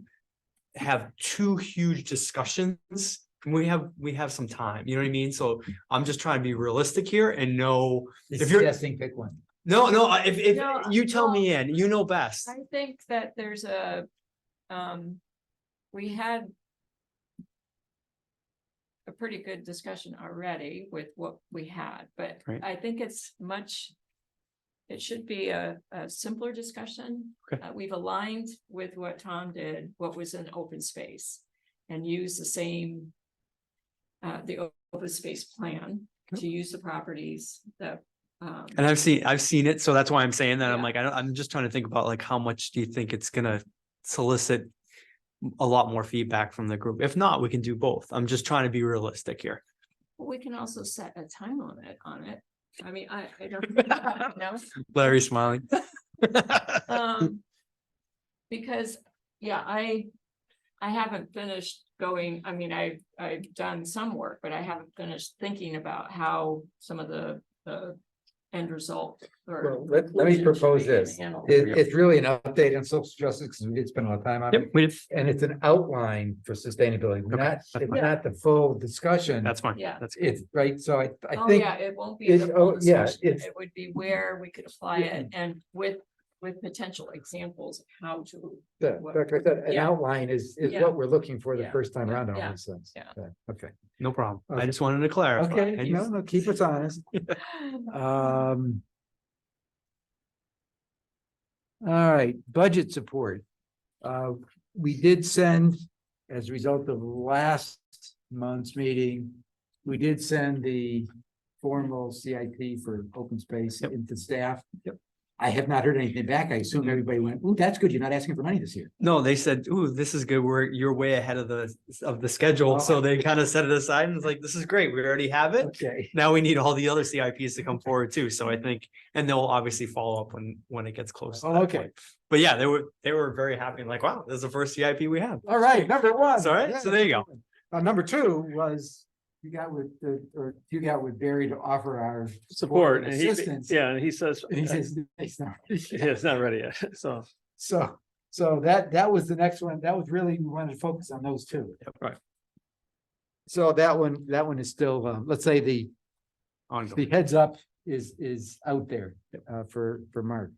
have two huge discussions. We have some time, you know what I mean? So I'm just trying to be realistic here and know, is If you're- suggesting pick one. no, if No, you tell well, me, Ann, you know best. I think that there's we had a pretty good discussion already with what we had, but Right. I think it should be a simpler discussion. Okay. We've aligned with what Tom did, what was in open space, and use the same the open space plan to use the properties that And I've seen it, so that's why I'm saying that. I'm Yeah. like, I'm just trying to think about like, how much do you think it's gonna solicit a lot more feedback from the group? If not, we can do both. I'm just trying to be realistic here. we can also set a time limit on it. I mean, I don't know. Larry smiling. Because, yeah, I haven't finished going, I mean, I've done some work, but I haven't finished thinking about how some of the end result. or Well, let me conclusion should propose be this. handled. It's really an update on social justice because we did spend a lot of time on it. Yep, we did. And it's an outline for sustainability, Okay, it's fine. not the full discussion. That's fine. Yeah. That's It's right, so I Oh, think, yeah, it won't be. it's- the full oh, yeah, discussion. it's- It would be where we could apply it and with potential examples of how to. like I said, an Yeah. outline is Yeah. what we're looking for the Yeah. first time Yeah. around on all Yeah. these things. Yeah. Okay, No problem. I Okay. just wanted to clarify. okay, And no, keep us honest. All right, budget support. We did send, as a result of last month's meeting, we did send the formal CIP for open space Yep. into staff. Yep. I have not heard anything back. I assume everybody went, ooh, that's good. You're not asking for money this year. No, they said, ooh, this is good. You're way ahead of the schedule. So they kind of set it aside and it's like, this is great. We already have it. Okay. Now we need all the other CIPs to come forward too. So I think, and they'll obviously follow up when it gets close. to that Okay. point. But yeah, they were very happy. Like, wow, this is the first CIP we have. All right, number one. All right, so there you go. Number two was you got with Barry to offer our Support, and assistance. and he says, And he says, it's not. yeah, it's not ready yet, so. So that was the next one. That was really, we wanted to focus on those two. Right. So that one is still, let's say the Ongoing. heads up is out there, for Mark.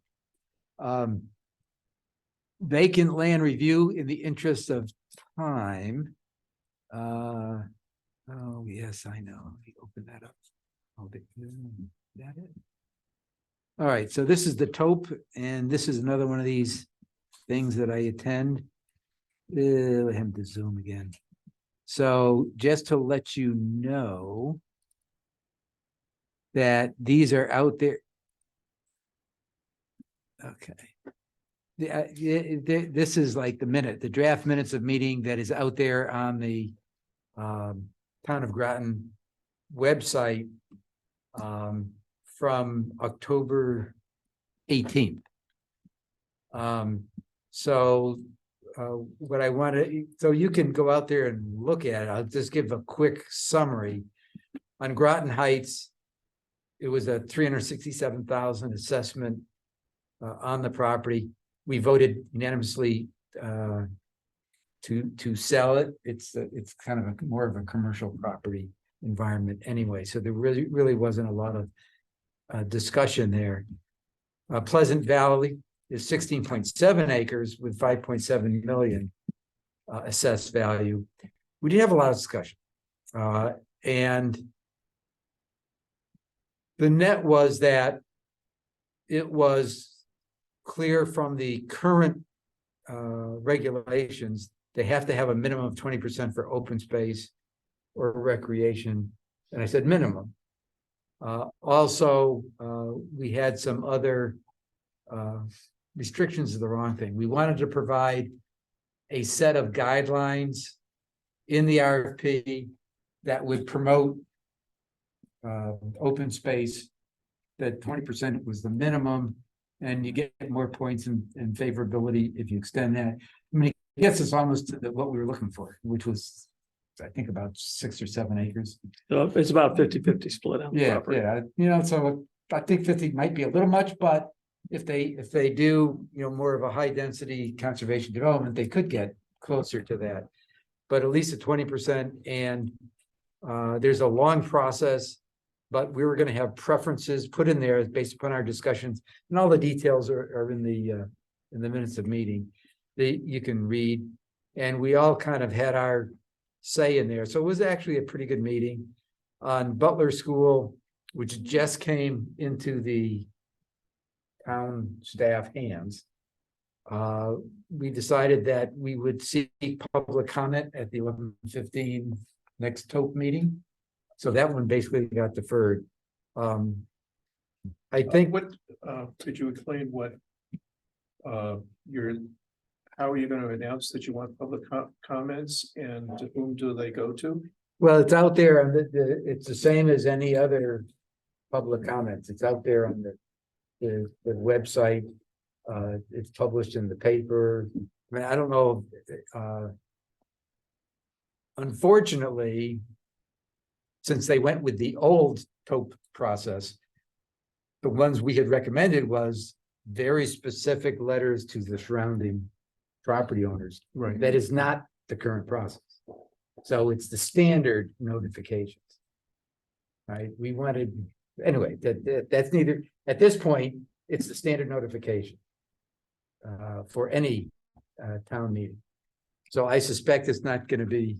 Vacant land review in the interest of time. Oh, yes, I know. Let me open that up. That it? All right, so this is the taupe, and this is another one of these things that I attend. I have to zoom again. So just to let you know that these are out there. Okay. This is like the draft minutes of meeting that is out there on the Town of Groton website from October 18th. What I wanted, so you can go out there and look at it. I'll just give a quick summary. On Groton Heights, it was a 367,000 assessment on the property. We voted unanimously to sell it. It's kind of more of a commercial property environment anyway. So there really wasn't a lot of discussion there. Pleasant Valley is 16.7 acres with 5.7 million assessed value. We did have a lot of discussion. And the net was that it was clear from the current regulations, they have to have a minimum of 20% for open space or recreation. And I said minimum. Also, we had some other restrictions is the wrong thing. We wanted to provide a set of guidelines in the RFP that would promote open space that 20% was the minimum. And you get more points in favorability if you extend that. I mean, it gets us almost to what we were looking for, which was, I think, about 6 or 7 acres. So it's about 50-50 split on the Yeah, property. yeah, so I think 50 might be a little much, but if they do, more of a high density conservation development, they could get closer to that. But at least at 20%, and there's a long process, but we were gonna have preferences put in there based upon our discussions, and all the details are in the minutes of meeting. You can read, and we all kind of had our say in there, so it was actually a pretty good meeting. On Butler School, which just came into the town staff hands. We decided that we would seek public comment at the 11:15 next TOP meeting. So that one basically got deferred. I think What, could you explain what, how are you gonna announce that you want public comments, and to whom do they go to? well, it's out there and it's the same as any other public comments. It's out there on the website. It's published in the paper. I mean, I don't know. Unfortunately, since they went with the old TOP process, the ones we had recommended was very specific letters to the surrounding property owners. Right. That is not the current process. So it's the standard notifications. Right, we wanted, anyway, that's neither, at this point, it's the standard notification. For any town meeting. So I suspect it's not gonna be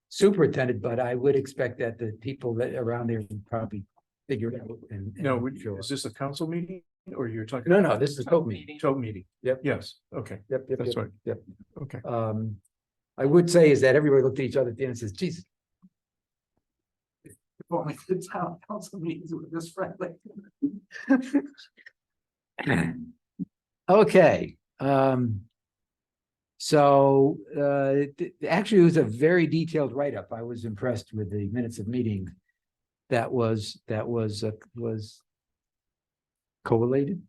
superintended, but I would expect that the people that around there would probably figure it out and. No, show is up. this a council meeting, or you're talking? No, this is a TOP meeting. TOP meeting. Yep. Yes, okay, Yep, that's right. Yep. Okay. I would say is that everybody looked at each other at the end and says, Jesus. If only the town council meetings were this friendly. Okay, so actually it was a very detailed write-up. I was impressed with the minutes of meeting that was collated,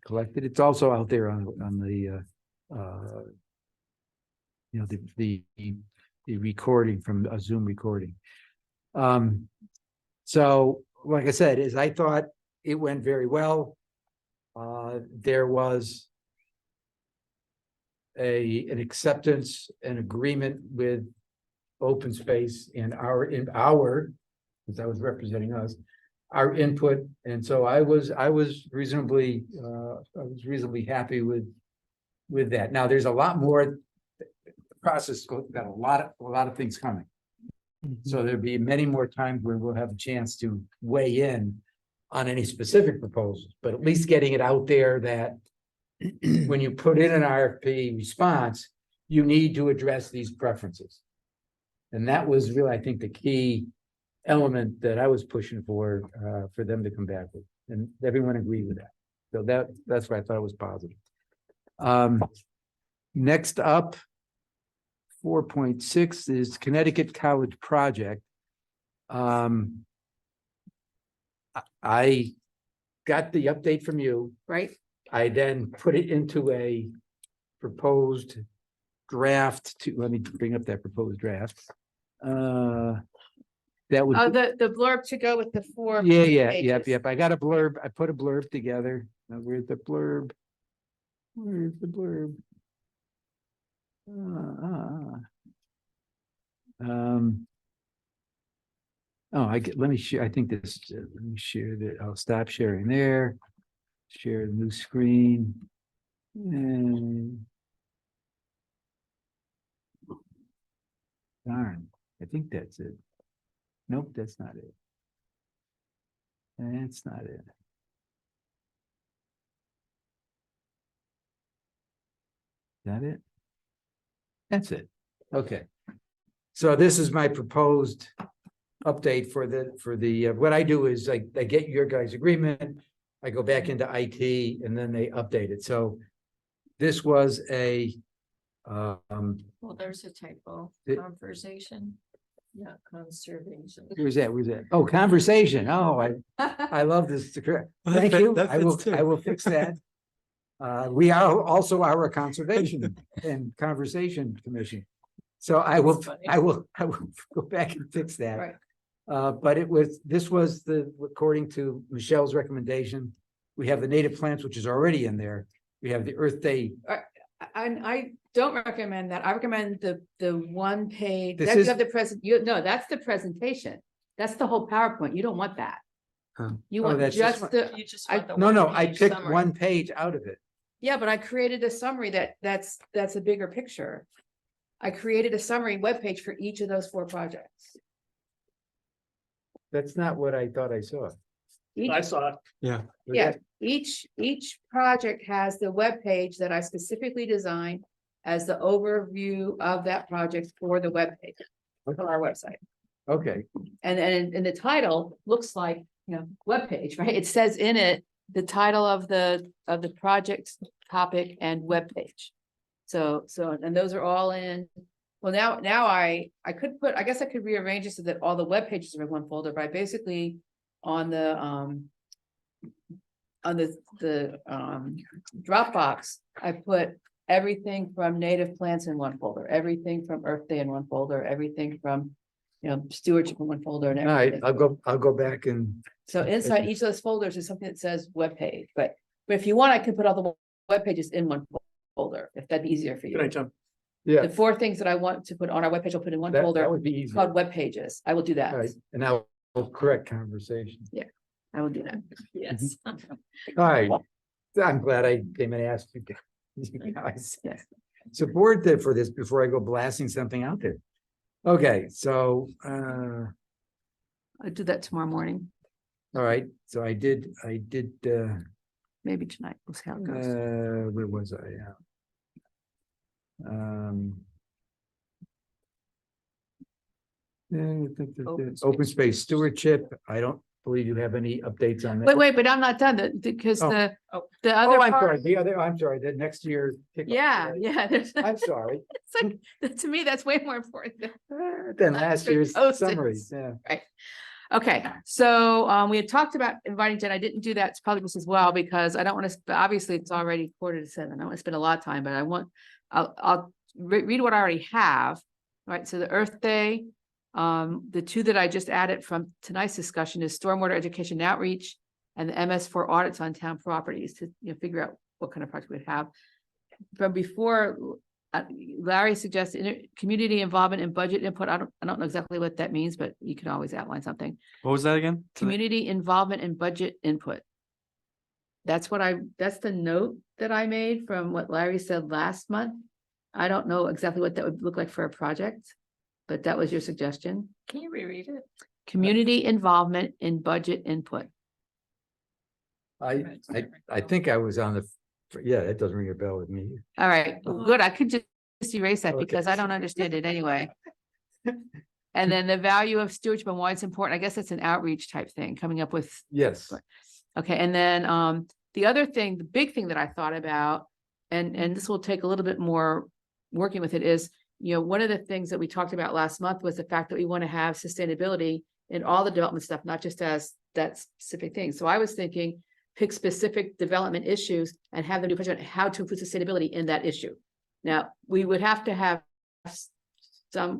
collected. It's also out there on the the recording from a Zoom recording. So like I said, is I thought it went very well. There was an acceptance and agreement with open space and our, because I was representing us, our input. And so I was reasonably happy with that. Now, there's a lot more. The process got a lot of things coming. So there'll be many more times where we'll have a chance to weigh in on any specific proposals, but at least getting it out there that when you put in an RFP response, you need to address these preferences. And that was really, I think, the key element that I was pushing for them to come back with, and everyone agreed with that. So that's why I thought it was positive. Next up, 4.6 is Connecticut College Project. I got the update from you. Right? I then put it into a proposed draft let me bring up that proposed draft. That would. Oh, the blurb to go with the 4. Yep. pages. I got a blurb. I put a blurb together. Now, where's the blurb? Where's the blurb? Let me share. I think this, let me share that. I'll stop sharing there. Share a new screen. And darn, I think that's it. Nope, that's not it. That's not it. That it? That's it. Okay. So this is my proposed update for the, what I do is I get your guys' agreement. I go back into IT and then they update it. So this was a, Well, there's a typo, It- conversation. Yeah, conservation. Where's that? Where's that? Oh, conversation. Oh, I love this. Thank you. That I will, fits too. I will fix that. We are also our conservation and conversation commission. So I will go back and fix that. Right. But this was according to Michelle's recommendation, we have the native plants, which is already in there. We have the Earth Day. I don't recommend that. I recommend the one page, This that you is- have the no, that's the presentation. That's the whole PowerPoint. You don't want that. Huh. You Oh, want that's this just one. the, You just I- want the No, I one-page picked summary. one page out of it. yeah, but I created a summary that's a bigger picture. I created a summary webpage for each of those 4 projects. That's not what I thought I saw. Each- I saw it. Yeah. Yeah, each project has the webpage that I specifically designed as the overview of that project for the webpage on our website. Okay, And the title looks like, webpage, right? It says in it, the title of the project topic and webpage. So, and those are all in, well, now I could put, I guess I could rearrange it so that all the web pages are in one folder, but I basically on the Dropbox, I put everything from native plants in one folder, everything from Earth Day in one folder, everything from, stewardship in one folder and all right, everything. I'll go back and, So inside each of those folders is something that says webpage, but if you want, I can put all the web pages in one folder, if that'd be easier for Good you. night, Tom. yeah, The 4 things that I want to put on our webpage, I'll put in one that folder would be easy. called web pages. I will do that. All right, and I'll correct conversation. I will do that. Yes. All right, I'm glad I came and asked you guys. Yes. Support that for this before I go blasting something out there. Okay, so, I'll do that tomorrow morning, all right, so I did, maybe tonight. We'll see how it goes. where was I? Open space stewardship, I don't believe you have any updates on that. Wait, but I'm not done, because Oh. the Oh. other Oh, I'm part, sorry, I'm sorry, the next year. pickup. yeah, there's, I'm sorry, it's like, to me, that's way more important than. then last year's Posted. summary, yeah. Okay, so we had talked about inviting Jen. I didn't do that to public as well because I don't want to, obviously it's already 6:45. I don't want to spend a lot of time, but I'll read what I already have. All right, so the Earth Day, the 2 that I just added from tonight's discussion is stormwater education and outreach and the MS4 audits on town properties to figure out what kind of project we'd have. From before, Larry suggested community involvement and budget input. I don't know exactly what that means, but you can always outline something. What was that again? Community involvement and budget input. That's the note that I made from what Larry said last month. I don't know exactly what that would look like for a project, but that was your suggestion. Can you reread it? Community involvement in budget input. I think I was on yeah, that doesn't ring a bell with me. All right, good. I could just erase that Okay. because I don't understand it anyway. And then the value of stewardship and why it's important. I guess it's an outreach type thing, coming up with. Yes, Okay, and then the other thing, the big thing that I thought about, and this will take a little bit more working with it is, one of the things that we talked about last month was the fact that we want to have sustainability in all the development stuff, not just as that specific thing. So I was thinking, pick specific development issues and have them do a project on how to include sustainability in that issue. Now, we would have to have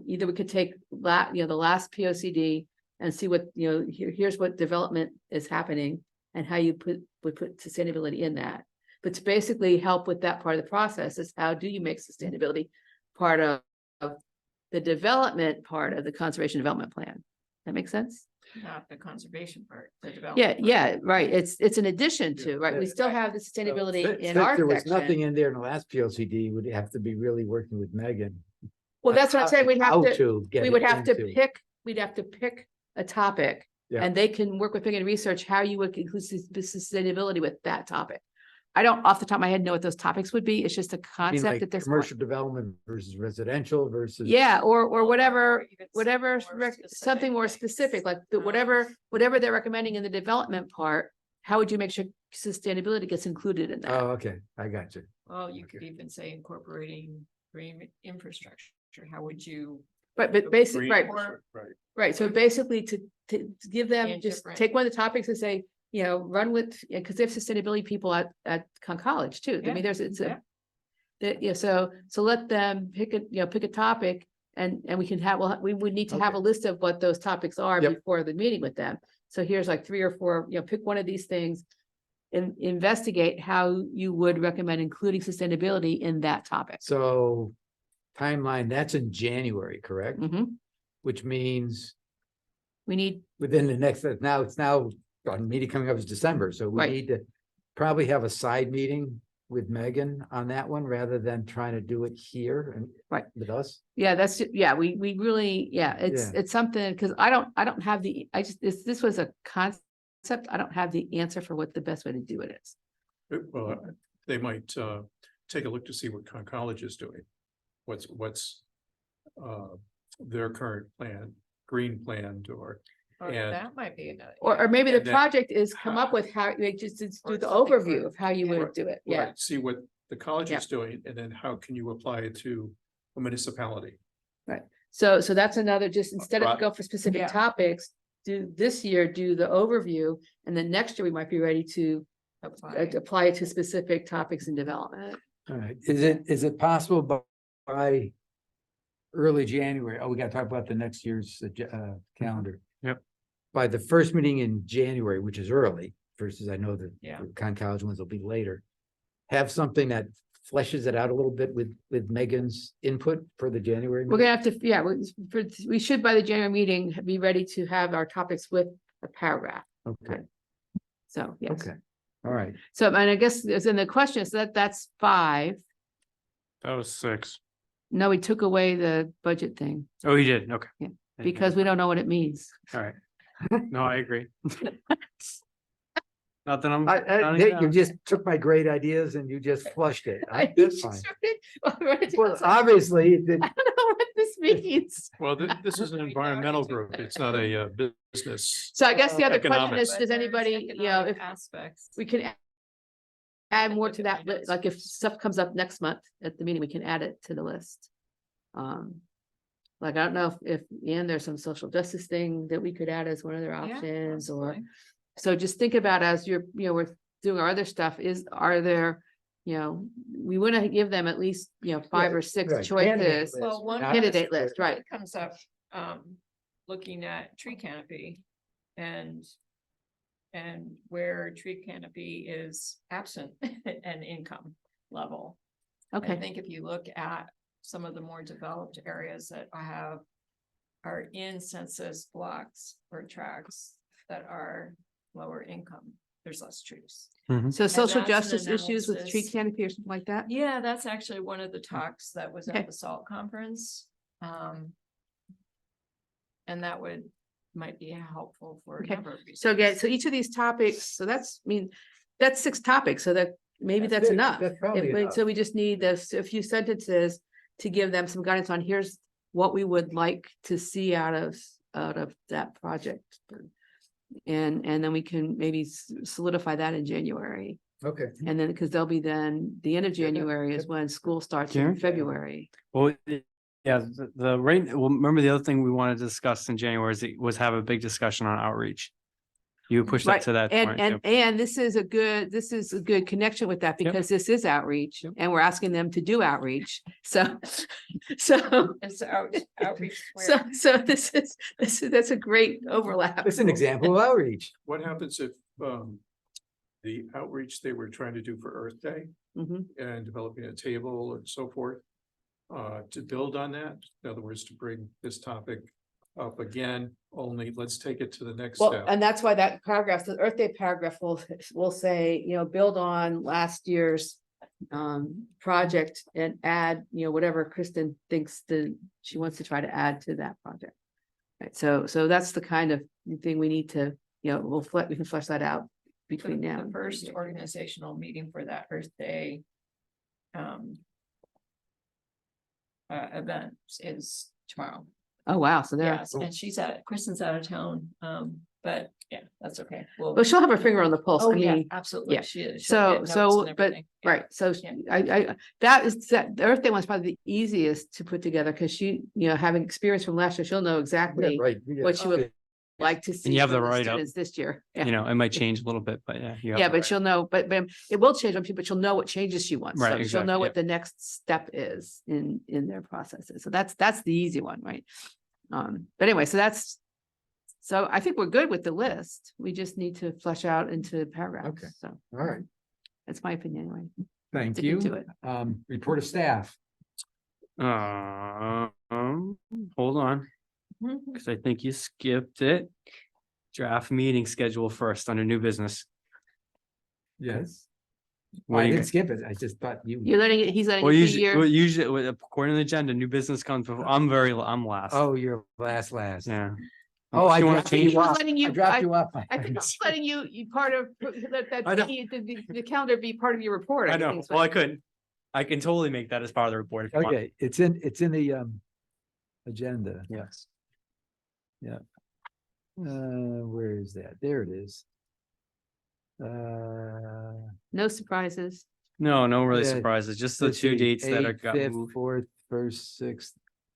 either we could take the last POCD and see what, here's what development is happening and how you would put sustainability in that. But to basically help with that part of the process is how do you make sustainability part of the development part of the conservation development plan? That makes sense? Not the conservation part, the development. Yeah, right. It's an addition to, right? We still have the sustainability in our there was nothing section. in there in the last PLCD, would have to be really working with Megan. Well, that's what I'm saying. We'd How have to, get we would it have to into- pick, we'd have to pick a topic. Yeah. And they can work with Megan and research how you would include sustainability with that topic. I don't off the top of my head know what those topics would be. It's just a I mean, concept like at this point. commercial development versus residential versus. Yeah, or whatever, even whatever, something more something more specific, like whatever they're recommending in the development part. How would you make sure sustainability gets included in that? Oh, okay, I got you. Well, you could even say incorporating green infrastructure. How would you but basically, Green- right, Right. right. So basically to give them, And just different- take one of the topics and say, you know, run with, because they have sustainability people at college too. I Yeah, mean, it's yeah. a. That, yeah, so let them pick a topic and we can have, well, we would need to have a list of what those topics are Yep. before the meeting with them. So here's like 3 or 4, you know, pick one of these things. And investigate how you would recommend including sustainability in that topic. So timeline, that's in January, correct? Mhm. Which means We need, within the next, now, our meeting coming up is December, so we Right. need to probably have a side meeting with Megan on that one rather than trying to do it here and Right. with us. yeah, we really, it's something, because I don't have this was a concept. I don't have the answer for what the best way to do it is. Well, they might take a look to see what College is doing. What's their current plan, green plan, or and That might be another. Or maybe the And then- project is come up with how, like, just do Or the something overview for- of how you yeah. would do it. Yeah, right, see what the college Yeah. is doing, and then how can you apply it to a municipality? so that's another, just instead of Right. go for specific Yeah. topics, do this year, do the overview, and then next year we might be ready to apply it to specific topics in development. All right, is it possible by early January? Oh, we gotta talk about the next year's calendar. Yep. By the first meeting in January, which is early versus I know that Yeah. the College ones will be later. Have something that fleshes it out a little bit with Megan's input for the January. We're meeting? gonna have to, yeah, we should by the January meeting be ready to have our topics with a paragraph. Okay, So, yes. okay, all right. So, and I guess, is in the question, so that's 5. That was 6. No, we took away the budget thing Oh, you did, okay. Yeah, Yeah, because we don't know what it means. All right. No, I agree. Not that I'm. I, counting Nick, down. you just took my great ideas and you just flushed it. That's fine. Well, obviously, I don't know what this means. Well, this is an environmental group, it's not a business. So I guess the other question Economics. is, does anybody, you know, if Aspects. we can add more look to at that, my notes. like if stuff comes up next month at the meeting, we can add it to the list. Like, I don't know if, Ian, there's some social justice thing that we could add as one of their options, or, so just think about as you're, you know, we're doing our other stuff, are there, you know, we want to give them at least, you know, 5 or 6 right, candidate choices. list. Well, one Not- Candidate list, right. comes up, looking at tree canopy and where tree canopy is absent and income level. I Okay, think if you look at some of the more developed areas that are in census blocks or tracts that are lower income, there's less trees. so social that's an justice issues with tree analysis. canopy or something like that? Yeah, that's actually one of the talks that was Okay. at the SALT conference. And that might be helpful for a Okay. number of reasons. So again, so each of these topics, so that's, I mean, that's 6 topics, so that maybe That's that's big. enough. That's probably enough. So we just need this, a few sentences to give them some guidance on here's what we would like to see out of that project. And then we can maybe solidify that in January. Okay. And then, because they'll be then, the end of Yeah, January is yeah. when school starts in Karen? February. Well, yeah, the right, well, remember the other thing we wanted to discuss in January was have a big discussion on outreach. You pushed Right, up to that point. and this is a good connection with that, because this is outreach, Yep. and we're asking them to do outreach, so. It's outreach. So that's a great overlap. It's an example of outreach. What happens if the outreach they were trying to do for Earth Day Mhm. and developing a table and so forth? To build on that, in other words, to bring this topic up again, only let's take it to the next Well, step. and that's why that paragraph, the Earth Day paragraph will say, you know, build on last year's project and add, you know, whatever Kristen thinks she wants to try to add to that project. Right, so that's the kind of thing we need to, you know, we can flesh that out between now. The and first January. organizational meeting for that Earth Day event is tomorrow. Oh, wow, so there, Yes, and Kristen's out of town, but yeah, that's okay. well, she'll have her finger on the pulse, I Oh, yeah, mean, absolutely. yeah. She is. She'll so, get notes so, and but, everything. Yeah. right, so Yeah. the Earth Day one's probably the easiest to put together, because she, having experience from last year, she'll know Yeah, exactly right. we got- what she would like to see you have from the the write-up. students this year. Yeah. You know, it might change a little bit, but yeah. you have Yeah, the but right- she'll know, but it will change on people, but she'll know what changes she wants. Right, So she'll exactly, know yep. what the next step is in their processes. So that's the easy one, right? But anyway, so I think we're good with the list. We just need to flesh out into paragraphs. Okay. So All right, that's my opinion anyway. thank Sticking to you. it. Report of staff. Hold on, because I think you skipped it. Draft meeting schedule first under new business. Yes. What I do you didn't got? skip it. I just thought you. He's letting Well, it be usually, your, according to the agenda, new business comes before, I'm last. Oh, you're last. Yeah. Oh, I You wanna dropped change- you off. letting I you- dropped you off. I think I'm letting you part of, I know. the calendar be part of your report. I know, think is well, what- I couldn't. I can totally make that as part of the report if you want. Okay, it's in the agenda. Yes. Where is that? There it is. Uh. No surprises. No really Yeah, surprises, just the let's two see, dates that are 8th, got 5th, moved. 4th, 1st, 6th.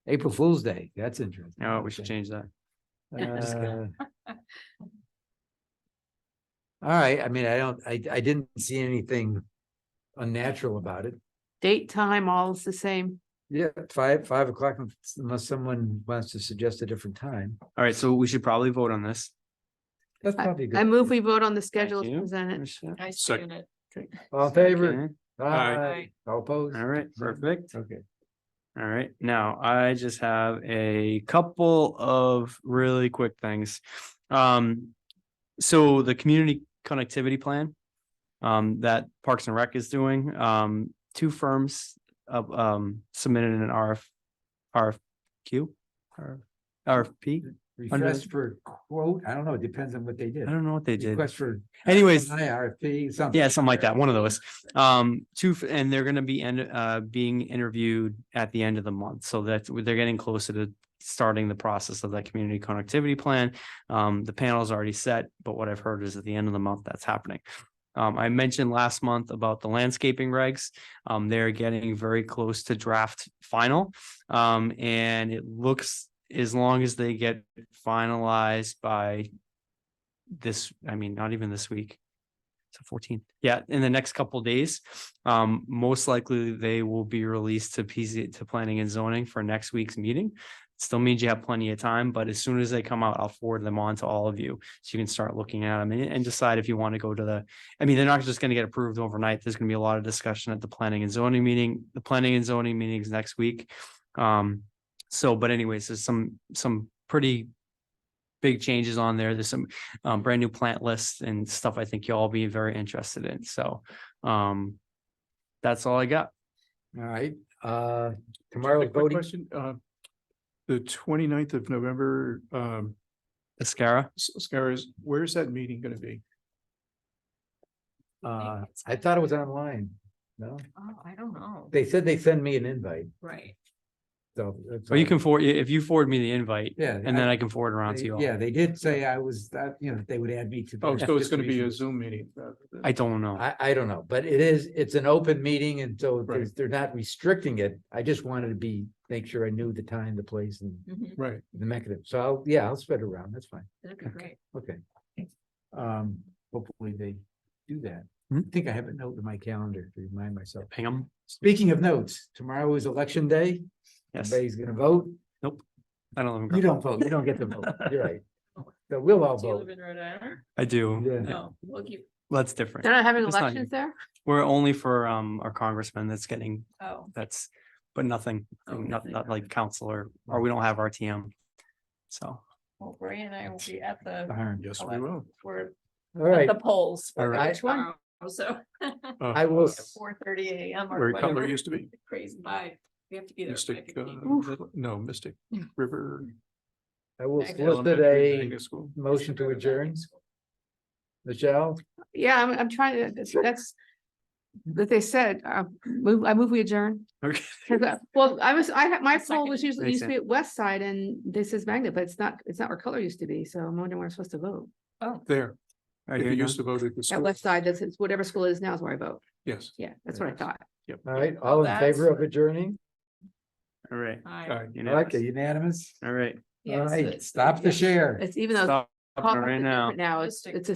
April Fool's Day. That's interesting. No, we should Okay. change that. Just Uh, kidding. All right, I mean, I didn't see anything unnatural about it. Date, time, all is the same. Yeah, 5 o'clock, unless someone wants to suggest a different time. All right, so we should probably vote on this. That's probably good. I move we vote on the schedule as you. presented. I Second. second it. All in favor? Okay. Aye. All opposed? All right, perfect. Okay. All right, now I just have a couple of really quick things. So the community connectivity plan that Parks and Rec is doing, two firms submitted an RFQ or RFP. Request for quote, I don't know, it depends on what they did. I don't know what they did. Request for. Anyways, RFP, something. yeah, something like that, one of those. And they're gonna be being interviewed at the end of the month, so that they're getting closer to starting the process of that community connectivity plan. The panel is already set, but what I've heard is at the end of the month, that's happening. I mentioned last month about the landscaping regs. They're getting very close to draft final. And it looks, as long as they get finalized by this, I mean, not even this week. So 14. Yeah, in the next couple of days, most likely they will be released to to planning and zoning for next week's meeting. Still means you have plenty of time, but as soon as they come out, I'll forward them on to all of you. So you can start looking at them and decide if you want to go to I mean, they're not just going to get approved overnight. There's going to be a lot of discussion at the planning and zoning meeting. The planning and zoning meetings next week. But anyways, there's some pretty big changes on there. There's some brand new plant lists and stuff I think you'll all be very interested in. So that's all I got. All right, tomorrow's A quick voting. question, the 29th of November, Mascara. Scaras, where's that meeting gonna be? I thought it was online. No, Oh, I don't know. they said they send me an invite, Right. so. that's Or you all. can forward, if you forward me the invite, Yeah. and then I can forward around to they- you all. Yeah, they did say I was, that they would add me to. Oh, the so it's gonna be a distribution. Zoom meeting. I don't know. I don't know, but it's an open meeting, and so Right. they're not restricting it. I just wanted to make sure I knew the time, the place, and Mhm. Right, the mechanism. So I'll spread it around. That's fine. That'd be great. Okay. Hopefully they do that. Hmm. I think I have a note in my calendar to remind myself. Ping 'em. Speaking of notes, tomorrow is election day. Yes, Everybody's gonna vote. I don't live in You Groton. don't vote. You don't get to vote. You're right. So we'll all Do you live vote. in Rhode Island? I do. Yeah. No, we'll keep, That's different. They're not having It's not elections there? We're only for our congressman that's getting, oh. but nothing, Oh, not nothing. like council or we don't have RTM. So, Well, Bray and I will be at the, Darn. yes, we will. we're All at right. the polls. All right. Which one? tomorrow, So. I will, 4:30 AM or Where Cutler whatever. used to be, Crazy, bye. We have to be there. by Mystic, 15. no, Mystic River. I will Magnet solicit Elementary a Magnet School. motion to adjourn. Michelle, Yeah, I'm trying to, that's, that they said, I move we adjourn. Okay. Well, my poll was Second. usually Makes used to be at West Side and this is Magnet, but it's not where color used to be. So I'm wondering where I'm supposed to vote. There, Right if here, you used John. to vote at the At school, West Side, that's whatever school it is now is where I vote. yes. Yeah, that's what I thought. All right, all in favor of adjourning? All right. Aye. Okay, unanimous? All right. All Yes, right, it's- stop the share. It's even though. Stop policies right are now. different Now, it's a